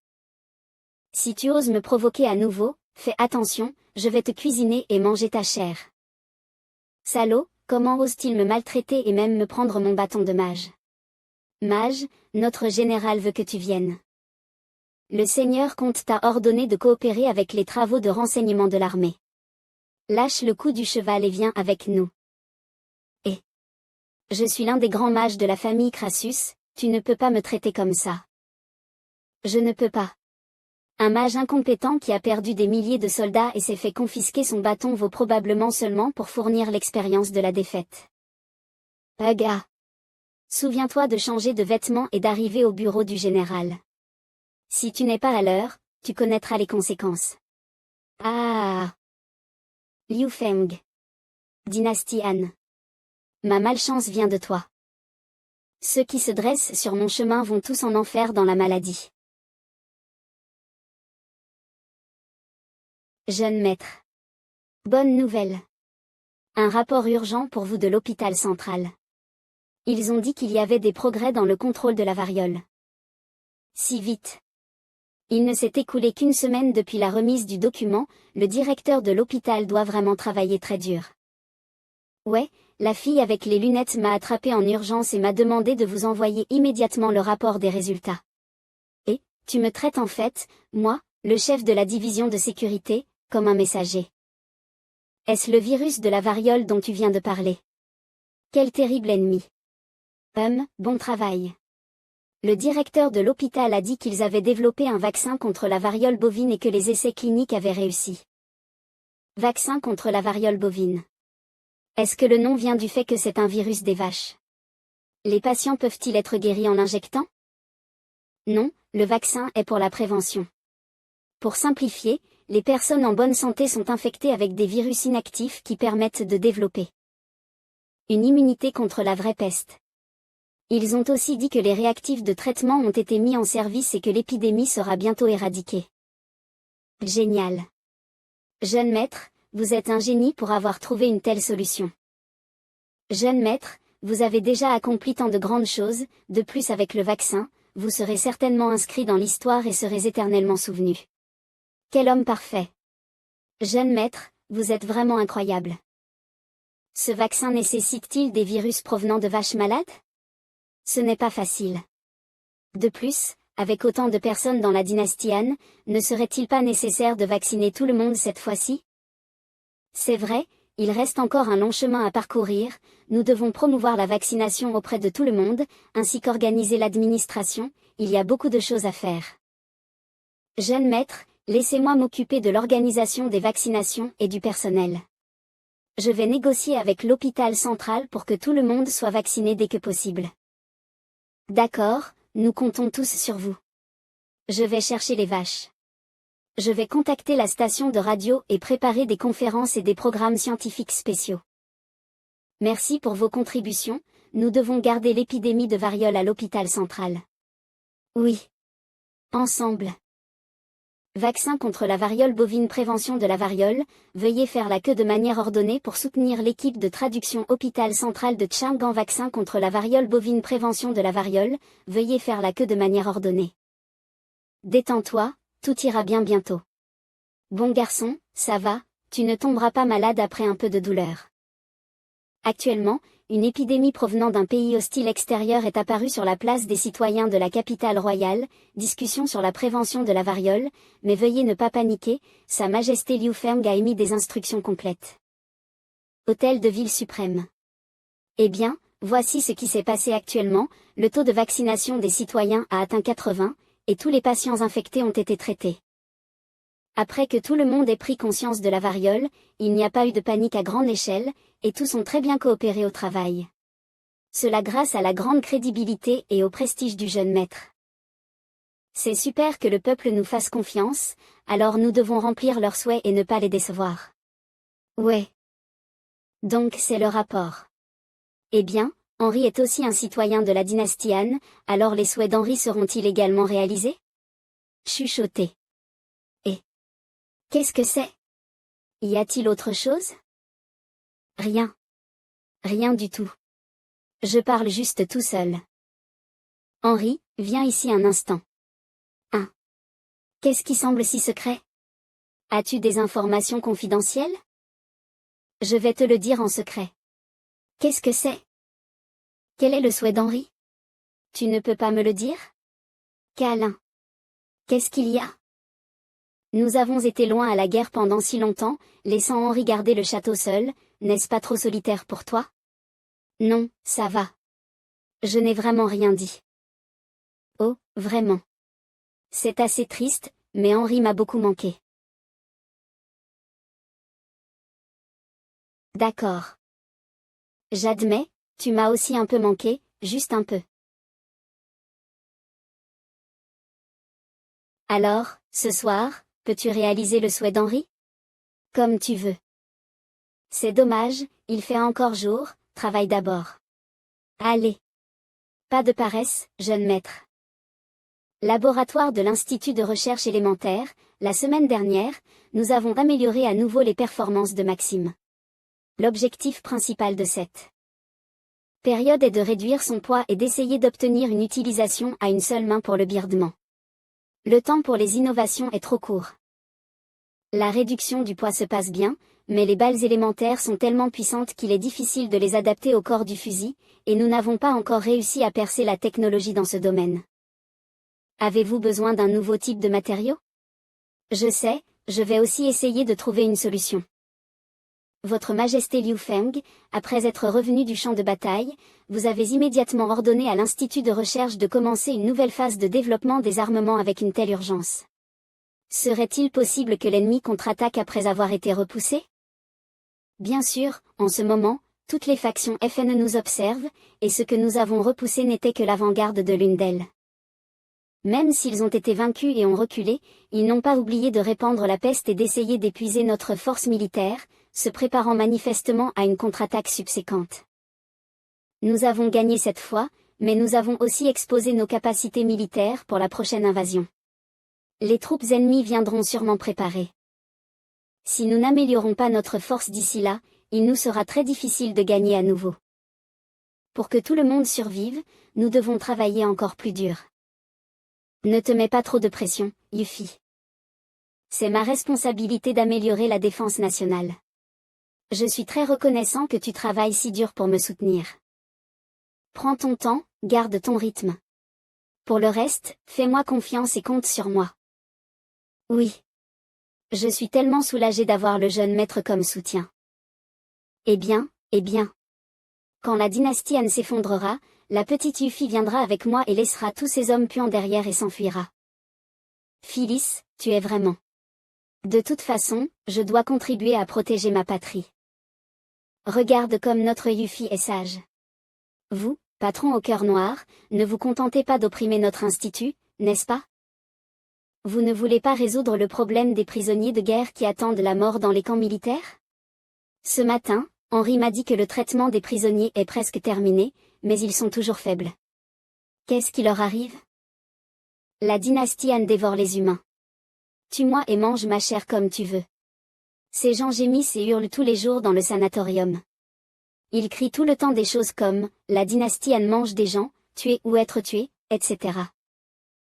A: Si tu oses me provoquer à nouveau, fais attention, je vais te cuisiner et manger ta chair. Salaud, comment ose-t-il me maltraiter et même me prendre mon bâton de mage? Mage, notre général veut que tu viennes. Le Seigneur Comte t'a ordonné de coopérer avec les travaux de renseignement de l'armée. Lâche le cou du cheval et viens avec nous. Et je suis l'un des grands mages de la famille Crassus, tu ne peux pas me traiter comme ça. Je ne peux pas. Un mage incompétent qui a perdu des milliers de soldats et s'est fait confisquer son bâton vaut probablement seulement pour fournir l'expérience de la défaite. Aga. Souviens-toi de changer de vêtements et d'arriver au bureau du général. Si tu n'es pas à l'heure, tu connaîtras les conséquences. Ah. Liu Feng. Dynastie Han. Ma malchance vient de toi. Ceux qui se dressent sur mon chemin vont tous en enfer dans la maladie. Jeune maître. Bonne nouvelle. Un rapport urgent pour vous de l'hôpital central. Ils ont dit qu'il y avait des progrès dans le contrôle de la variole. Si vite. Il ne s'est écoulé qu'une semaine depuis la remise du document, le directeur de l'hôpital doit vraiment travailler très dur. Ouais, la fille avec les lunettes m'a attrapé en urgence et m'a demandé de vous envoyer immédiatement le rapport des résultats. Et, tu me traites en fait, moi, le chef de la division de sécurité, comme un messager. Est-ce le virus de la variole dont tu viens de parler? Quel terrible ennemi. Bon travail. Le directeur de l'hôpital a dit qu'ils avaient développé un vaccin contre la variole bovine et que les essais cliniques avaient réussi. Vaccin contre la variole bovine. Est-ce que le nom vient du fait que c'est un virus des vaches? Les patients peuvent-ils être guéris en l'injectant? Non, le vaccin est pour la prévention. Pour simplifier, les personnes en bonne santé sont infectées avec des virus inactifs qui permettent de développer une immunité contre la vraie peste. Ils ont aussi dit que les réactifs de traitement ont été mis en service et que l'épidémie sera bientôt éradiquée. Génial. Jeune maître, vous êtes un génie pour avoir trouvé une telle solution. Jeune maître, vous avez déjà accompli tant de grandes choses, de plus avec le vaccin, vous serez certainement inscrit dans l'histoire et serez éternellement souvenu. Quel homme parfait. Jeune maître, vous êtes vraiment incroyable. Ce vaccin nécessite-t-il des virus provenant de vaches malades? Ce n'est pas facile. De plus, avec autant de personnes dans la dynastie Han, ne serait-il pas nécessaire de vacciner tout le monde cette fois-ci? C'est vrai, il reste encore un long chemin à parcourir, nous devons promouvoir la vaccination auprès de tout le monde, ainsi qu'organiser l'administration, il y a beaucoup de choses à faire. Jeune maître, laissez-moi m'occuper de l'organisation des vaccinations et du personnel. Je vais négocier avec l'hôpital central pour que tout le monde soit vacciné dès que possible. D'accord, nous comptons tous sur vous. Je vais chercher les vaches. Je vais contacter la station de radio et préparer des conférences et des programmes scientifiques spéciaux. Merci pour vos contributions, nous devons garder l'épidémie de variole à l'hôpital central. Oui. Ensemble. Vaccin contre la variole bovine. Prévention de la variole, veuillez faire la queue de manière ordonnée pour soutenir l'équipe de traduction hôpital central de Chang'an. Vaccin contre la variole bovine. Prévention de la variole, veuillez faire la queue de manière ordonnée. Détends-toi, tout ira bien bientôt. Bon garçon, ça va, tu ne tomberas pas malade après un peu de douleur. Actuellement, une épidémie provenant d'un pays hostile extérieur est apparue sur la place des citoyens de la capitale royale, discussion sur la prévention de la variole, mais veuillez ne pas paniquer, Sa Majesté Liu Feng a émis des instructions complètes. Hôtel de Ville suprême. Eh bien, voici ce qui s'est passé actuellement, le taux de vaccination des citoyens a atteint 80, et tous les patients infectés ont été traités. Après que tout le monde ait pris conscience de la variole, il n'y a pas eu de panique à grande échelle, et tous ont très bien coopéré au travail. Cela grâce à la grande crédibilité et au prestige du jeune maître. C'est super que le peuple nous fasse confiance, alors nous devons remplir leurs souhaits et ne pas les décevoir. Ouais. Donc c'est le rapport. Eh bien, Henri est aussi un citoyen de la dynastie Han, alors les souhaits d'Henri seront-ils également réalisés? Chuchoter. Et qu'est-ce que c'est? Y a-t-il autre chose? Rien. Rien du tout. Je parle juste tout seul. Henri, viens ici un instant. Qu'est-ce qui semble si secret? As-tu des informations confidentielles? Je vais te le dire en secret. Qu'est-ce que c'est? Quel est le souhait d'Henri? Tu ne peux pas me le dire? Câlin. Qu'est-ce qu'il y a? Nous avons été loin à la guerre pendant si longtemps, laissant Henri garder le château seul, n'est-ce pas trop solitaire pour toi? Non, ça va. Je n'ai vraiment rien dit. Oh, vraiment. C'est assez triste, mais Henri m'a beaucoup manqué. D'accord. J'admets, tu m'as aussi un peu manqué, juste un peu. Alors, ce soir, peux-tu réaliser le souhait d'Henri? Comme tu veux. C'est dommage, il fait encore jour, travaille d'abord. Allez. Pas de paresse, jeune maître. Laboratoire de l'Institut de recherche élémentaire, la semaine dernière, nous avons amélioré à nouveau les performances de Maxime. L'objectif principal de cette période est de réduire son poids et d'essayer d'obtenir une utilisation à une seule main pour le birdement. Le temps pour les innovations est trop court. La réduction du poids se passe bien, mais les balles élémentaires sont tellement puissantes qu'il est difficile de les adapter au corps du fusil, et nous n'avons pas encore réussi à percer la technologie dans ce domaine. Avez-vous besoin d'un nouveau type de matériau? Je sais, je vais aussi essayer de trouver une solution. Votre Majesté Liu Feng, après être revenu du champ de bataille, vous avez immédiatement ordonné à l'Institut de recherche de commencer une nouvelle phase de développement des armements avec une telle urgence. Serait-il possible que l'ennemi contre-attaque après avoir été repoussé? Bien sûr, en ce moment, toutes les factions FN nous observent, et ce que nous avons repoussé n'était que l'avant-garde de l'une d'elles. Même s'ils ont été vaincus et ont reculé, ils n'ont pas oublié de répandre la peste et d'essayer d'épuiser notre force militaire, se préparant manifestement à une contre-attaque subséquente. Nous avons gagné cette fois, mais nous avons aussi exposé nos capacités militaires pour la prochaine invasion. Les troupes ennemies viendront sûrement préparées. Si nous n'améliorons pas notre force d'ici là, il nous sera très difficile de gagner à nouveau. Pour que tout le monde survive, nous devons travailler encore plus dur. Ne te mets pas trop de pression, Yuffie. C'est ma responsabilité d'améliorer la défense nationale. Je suis très reconnaissant que tu travailles si dur pour me soutenir. Prends ton temps, garde ton rythme. Pour le reste, fais-moi confiance et compte sur moi. Oui. Je suis tellement soulagé d'avoir le jeune maître comme soutien. Eh bien. Quand la dynastie Han s'effondrera, la petite Yuffie viendra avec moi et laissera tous ces hommes puants derrière et s'enfuira. Phyllis, tu es vraiment. De toute façon, je dois contribuer à protéger ma patrie. Regarde comme notre Yuffie est sage. Vous, patron au cœur noir, ne vous contentez pas d'opprimer notre institut, n'est-ce pas? Vous ne voulez pas résoudre le problème des prisonniers de guerre qui attendent la mort dans les camps militaires? Ce matin, Henri m'a dit que le traitement des prisonniers est presque terminé, mais ils sont toujours faibles. Qu'est-ce qui leur arrive? La dynastie Han dévore les humains. Tue-moi et mange ma chair comme tu veux. Ces gens gémissent et hurlent tous les jours dans le sanatorium. Ils crient tout le temps des choses comme « la dynastie Han mange des gens, tuer ou être tué », etc.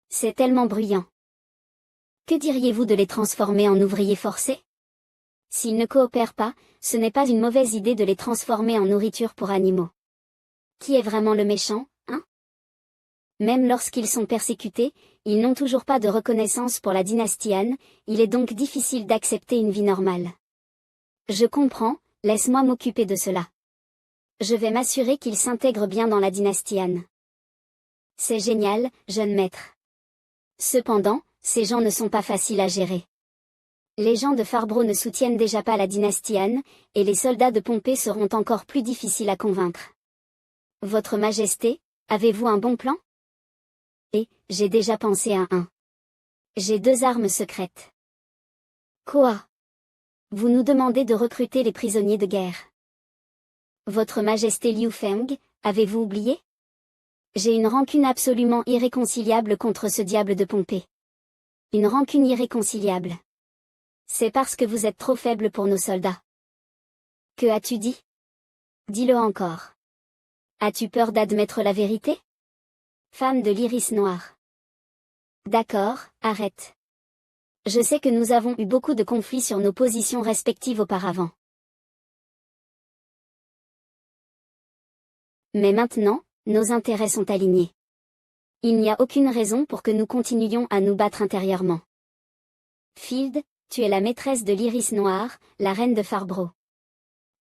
A: C'est tellement bruyant. Que diriez-vous de les transformer en ouvriers forcés? S'ils ne coopèrent pas, ce n'est pas une mauvaise idée de les transformer en nourriture pour animaux. Qui est vraiment le méchant, hein? Même lorsqu'ils sont persécutés, ils n'ont toujours pas de reconnaissance pour la dynastie Han, il est donc difficile d'accepter une vie normale. Je comprends, laisse-moi m'occuper de cela. Je vais m'assurer qu'ils s'intègrent bien dans la dynastie Han. C'est génial, jeune maître. Cependant, ces gens ne sont pas faciles à gérer. Les gens de Farbro ne soutiennent déjà pas la dynastie Han, et les soldats de Pompée seront encore plus difficiles à convaincre. Votre Majesté, avez-vous un bon plan? Et, j'ai déjà pensé à un. J'ai 2 armes secrètes. Quoi? Vous nous demandez de recruter les prisonniers de guerre. Votre Majesté Liu Feng, avez-vous oublié? J'ai une rancune absolument irréconciliable contre ce diable de Pompée. Une rancune irréconciliable. C'est parce que vous êtes trop faible pour nos soldats. Que as-tu dit? Dis-le encore. As-tu peur d'admettre la vérité? Femme de l'iris noir. D'accord, arrête. Je sais que nous avons eu beaucoup de conflits sur nos positions respectives auparavant. Mais maintenant, nos intérêts sont alignés. Il n'y a aucune raison pour que nous continuions à nous battre intérieurement. Field, tu es la maîtresse de l'iris noir, la reine de Farbro.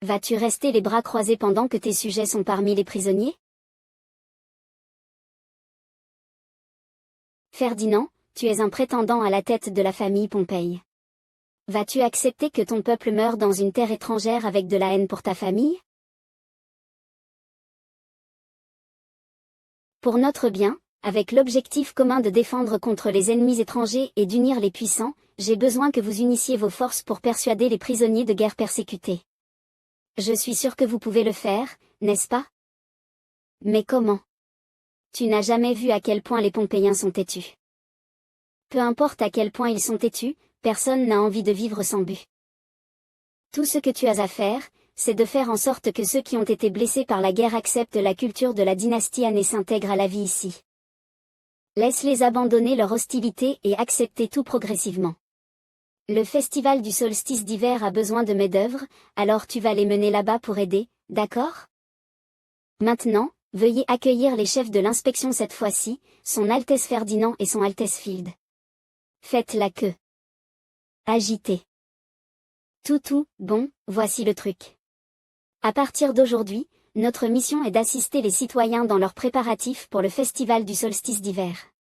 A: Vas-tu rester les bras croisés pendant que tes sujets sont parmi les prisonniers? Ferdinand, tu es un prétendant à la tête de la famille Pompéi. Vas-tu accepter que ton peuple meure dans une terre étrangère avec de la haine pour ta famille? Pour notre bien, avec l'objectif commun de défendre contre les ennemis étrangers et d'unir les puissants, j'ai besoin que vous unissiez vos forces pour persuader les prisonniers de guerre persécutés. Je suis sûr que vous pouvez le faire, n'est-ce pas? Mais comment? Tu n'as jamais vu à quel point les Pompéiens sont têtus. Peu importe à quel point ils sont têtus, personne n'a envie de vivre sans but. Tout ce que tu as à faire, c'est de faire en sorte que ceux qui ont été blessés par la guerre acceptent la culture de la dynastie Han et s'intègrent à la vie ici. Laisse-les abandonner leur hostilité et accepter tout progressivement. Le festival du solstice d'hiver a besoin de main-d'œuvre, alors tu vas les mener là-bas pour aider, d'accord? Maintenant, veuillez accueillir les chefs de l'inspection cette fois-ci, Son Altesse Ferdinand et Son Altesse Field. Faites la queue. Agitez. Bon, voici le truc. À partir d'aujourd'hui, notre mission est d'assister les citoyens dans leurs préparatifs pour le festival du solstice d'hiver.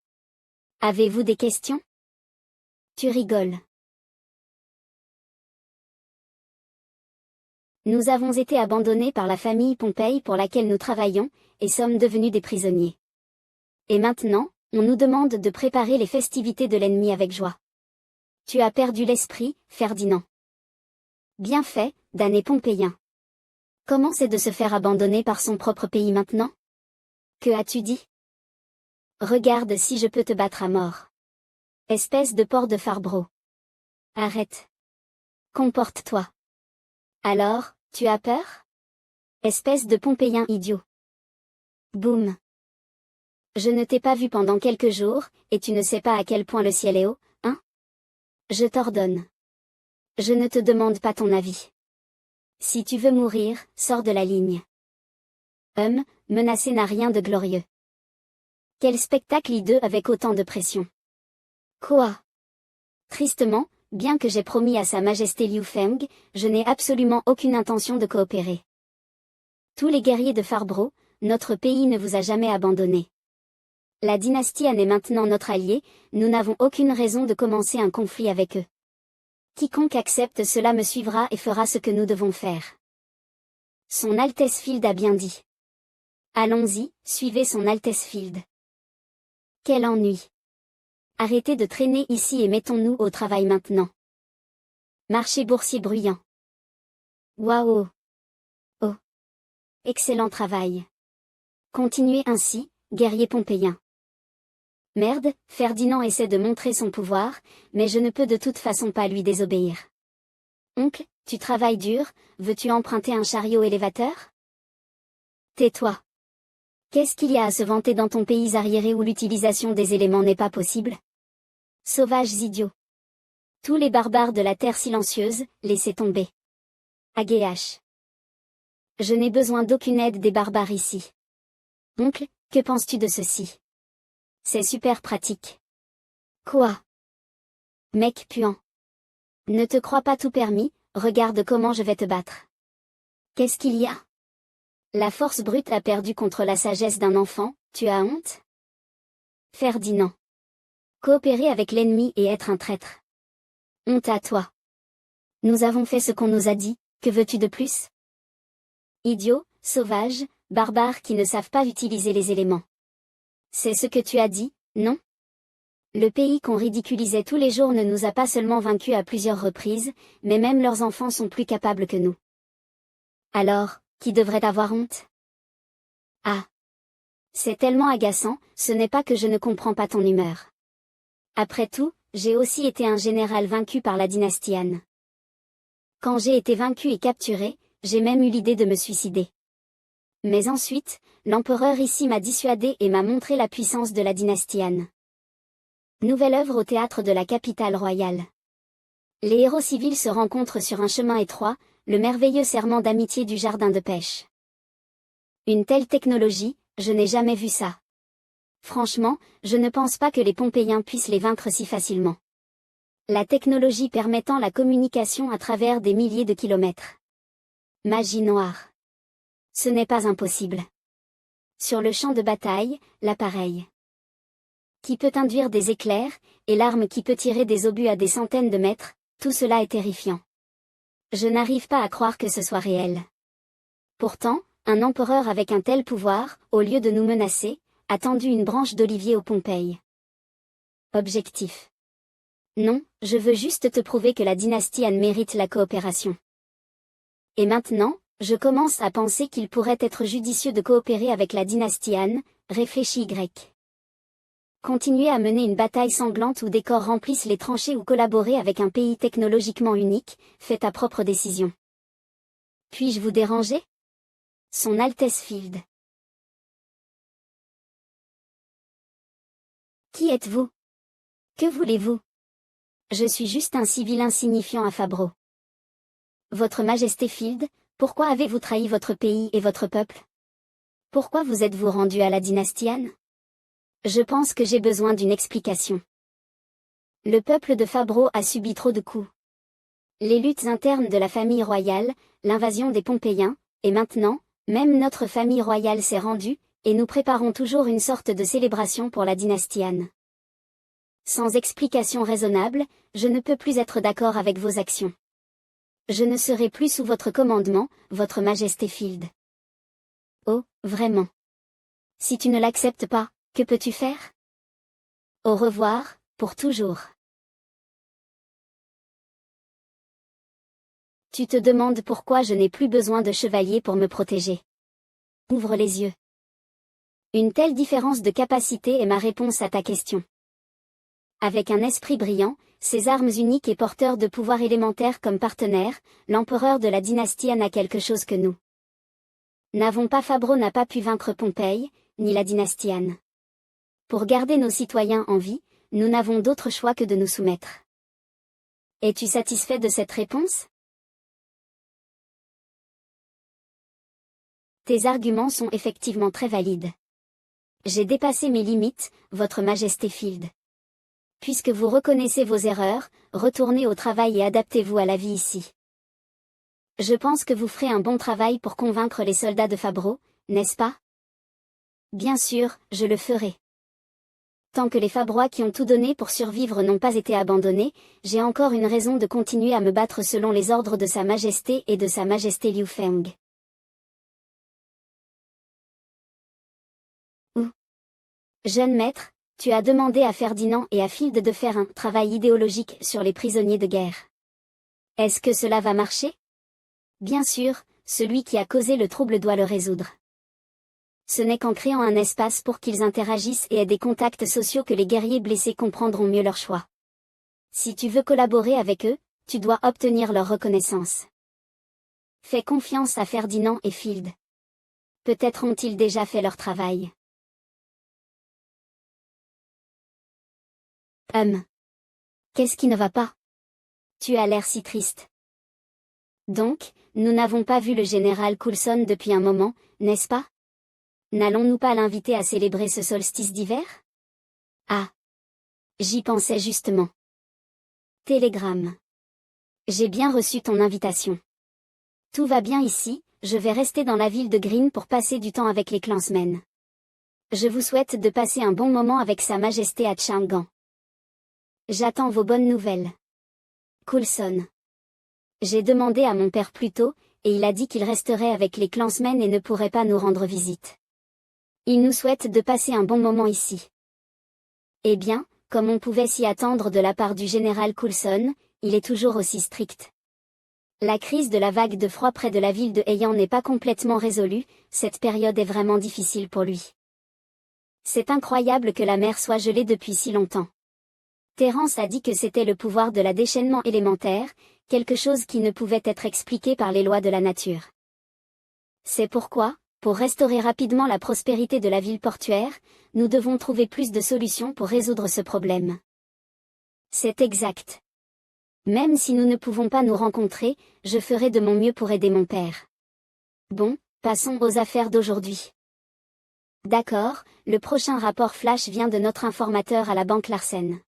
A: Avez-vous des questions? Tu rigoles. Nous avons été abandonnés par la famille Pompéi pour laquelle nous travaillons, et sommes devenus des prisonniers. Et maintenant, on nous demande de préparer les festivités de l'ennemi avec joie. Tu as perdu l'esprit, Ferdinand. Bien fait, damné Pompéien. Comment c'est de se faire abandonner par son propre pays maintenant? Que as-tu dit? Regarde si je peux te battre à mort. Espèce de porc de Farbro. Arrête. Comporte-toi. Alors, tu as peur? Espèce de Pompéien idiot. Boum. Je ne t'ai pas vu pendant quelques jours, et tu ne sais pas à quel point le ciel est haut, hein? Je t'ordonne. Je ne te demande pas ton avis. Si tu veux mourir, sors de la ligne. Menacer n'a rien de glorieux. Quel spectacle hideux avec autant de pression. Quoi? Tristement, bien que j'ai promis à Sa Majesté Liu Feng, je n'ai absolument aucune intention de coopérer. Tous les guerriers de Farbro, notre pays ne vous a jamais abandonné. La dynastie Han est maintenant notre allié, nous n'avons aucune raison de commencer un conflit avec eux. Quiconque accepte cela me suivra et fera ce que nous devons faire. Son Altesse Field a bien dit. Allons-y, suivez Son Altesse Field. Quel ennui. Arrêtez de traîner ici et mettons-nous au travail maintenant. Marché boursier bruyant. Waouh. Oh. Excellent travail. Continuez ainsi, guerrier pompéien. Merde, Ferdinand essaie de montrer son pouvoir, mais je ne peux de toute façon pas lui désobéir. Oncle, tu travailles dur, veux-tu emprunter un chariot élévateur? Tais-toi. Qu'est-ce qu'il y a à se vanter dans ton pays arriéré où l'utilisation des éléments n'est pas possible? Sauvages idiots. Tous les barbares de la terre silencieuse, laissez tomber. Agh. Je n'ai besoin d'aucune aide des barbares ici. Oncle, que penses-tu de ceci? C'est super pratique. Quoi? Mec puant. Ne te crois pas tout permis, regarde comment je vais te battre. Qu'est-ce qu'il y a? La force brute a perdu contre la sagesse d'un enfant, tu as honte? Ferdinand. Coopérer avec l'ennemi et être un traître. Honte à toi. Nous avons fait ce qu'on nous a dit, que veux-tu de plus? Idiots, sauvages, barbares qui ne savent pas utiliser les éléments. C'est ce que tu as dit, non? Le pays qu'on ridiculisait tous les jours ne nous a pas seulement vaincus à plusieurs reprises, mais même leurs enfants sont plus capables que nous. Alors, qui devrait avoir honte? Ah. C'est tellement agaçant, ce n'est pas que je ne comprends pas ton humeur. Après tout, j'ai aussi été un général vaincu par la dynastie Han. Quand j'ai été vaincu et capturé, j'ai même eu l'idée de me suicider. Mais ensuite, l'empereur ici m'a dissuadé et m'a montré la puissance de la dynastie Han. Nouvelle œuvre au théâtre de la capitale royale. Les héros civils se rencontrent sur un chemin étroit, le merveilleux serment d'amitié du jardin de pêche. Une telle technologie, je n'ai jamais vu ça. Franchement, je ne pense pas que les Pompéiens puissent les vaincre si facilement. La technologie permettant la communication à travers des milliers de kilomètres. Magie noire. Ce n'est pas impossible. Sur le champ de bataille, l'appareil. qui peut induire des éclairs, et l'arme qui peut tirer des obus à des centaines de mètres, tout cela est terrifiant. Je n'arrive pas à croire que ce soit réel. Pourtant, un empereur avec un tel pouvoir, au lieu de nous menacer, a tendu une branche d'olivier aux Pompéi. Objectif. Non, je veux juste te prouver que la dynastie Han mérite la coopération. Et maintenant, je commence à penser qu'il pourrait être judicieux de coopérer avec la dynastie Han, réfléchit Y. Continuer à mener une bataille sanglante où des corps remplissent les tranchées ou collaborer avec un pays technologiquement unique, fais ta propre décision. Puis-je vous déranger? Son Altesse Field. Qui êtes-vous? Que voulez-vous? Je suis juste un civil insignifiant à Fabro. Votre Majesté Field, pourquoi avez-vous trahi votre pays et votre peuple? Pourquoi vous êtes-vous rendu à la dynastie Han? Je pense que j'ai besoin d'une explication. Le peuple de Fabro a subi trop de coups. Les luttes internes de la famille royale, l'invasion des Pompéiens, et maintenant, même notre famille royale s'est rendue, et nous préparons toujours une sorte de célébration pour la dynastie Han. Sans explication raisonnable, je ne peux plus être d'accord avec vos actions. Je ne serai plus sous votre commandement, votre Majesté Field. Oh, vraiment. Si tu ne l'acceptes pas, que peux-tu faire? Au revoir, pour toujours. Tu te demandes pourquoi je n'ai plus besoin de chevaliers pour me protéger. Ouvre les yeux. Une telle différence de capacité est ma réponse à ta question. Avec un esprit brillant, ses armes uniques et porteurs de pouvoir élémentaire comme partenaire, l'empereur de la dynastie Han a quelque chose que nous n'avons pas. Fabro n'a pas pu vaincre Pompéi, ni la dynastie Han. Pour garder nos citoyens en vie, nous n'avons d'autre choix que de nous soumettre. Es-tu satisfait de cette réponse? Tes arguments sont effectivement très valides. J'ai dépassé mes limites, votre Majesté Field. Puisque vous reconnaissez vos erreurs, retournez au travail et adaptez-vous à la vie ici. Je pense que vous ferez un bon travail pour convaincre les soldats de Fabro, n'est-ce pas? Bien sûr, je le ferai. Tant que les Fabrois qui ont tout donné pour survivre n'ont pas été abandonnés, j'ai encore une raison de continuer à me battre selon les ordres de Sa Majesté et de Sa Majesté Liu Feng. Jeune maître, tu as demandé à Ferdinand et à Field de faire un travail idéologique sur les prisonniers de guerre. Est-ce que cela va marcher? Bien sûr, celui qui a causé le trouble doit le résoudre. Ce n'est qu'en créant un espace pour qu'ils interagissent et aient des contacts sociaux que les guerriers blessés comprendront mieux leur choix. Si tu veux collaborer avec eux, tu dois obtenir leur reconnaissance. Fais confiance à Ferdinand et Field. Peut-être ont-ils déjà fait leur travail. Qu'est-ce qui ne va pas? Tu as l'air si triste. Donc, nous n'avons pas vu le général Coulson depuis un moment, n'est-ce pas? N'allons-nous pas l'inviter à célébrer ce solstice d'hiver? Ah! J'y pensais justement. Télégramme. J'ai bien reçu ton invitation. Tout va bien ici, je vais rester dans la ville de Green pour passer du temps avec les clansmen. Je vous souhaite de passer un bon moment avec Sa Majesté à Chang'an. J'attends vos bonnes nouvelles. Coulson. J'ai demandé à mon père plus tôt, et il a dit qu'il resterait avec les clansmen et ne pourrait pas nous rendre visite. Il nous souhaite de passer un bon moment ici. Eh bien, comme on pouvait s'y attendre de la part du général Coulson, il est toujours aussi strict. La crise de la vague de froid près de la ville de Heian n'est pas complètement résolue, cette période est vraiment difficile pour lui. C'est incroyable que la mer soit gelée depuis si longtemps. Terence a dit que c'était le pouvoir de la déchaînement élémentaire, quelque chose qui ne pouvait être expliqué par les lois de la nature. C'est pourquoi, pour restaurer rapidement la prospérité de la ville portuaire, nous devons trouver plus de solutions pour résoudre ce problème. C'est exact. Même si nous ne pouvons pas nous rencontrer, je ferai de mon mieux pour aider mon père. Bon, passons aux affaires d'aujourd'hui. D'accord, le prochain rapport flash vient de notre informateur à la banque Larsen.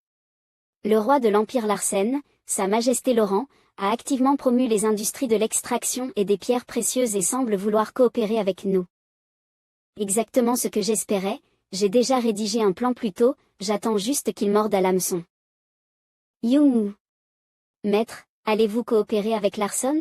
A: Le roi de l'Empire Larsen, Sa Majesté Laurent, a activement promu les industries de l'extraction et des pierres précieuses et semble vouloir coopérer avec nous. Exactement ce que j'espérais, j'ai déjà rédigé un plan plus tôt, j'attends juste qu'il morde à l'hameçon. Young. Maître, allez-vous coopérer avec Larson?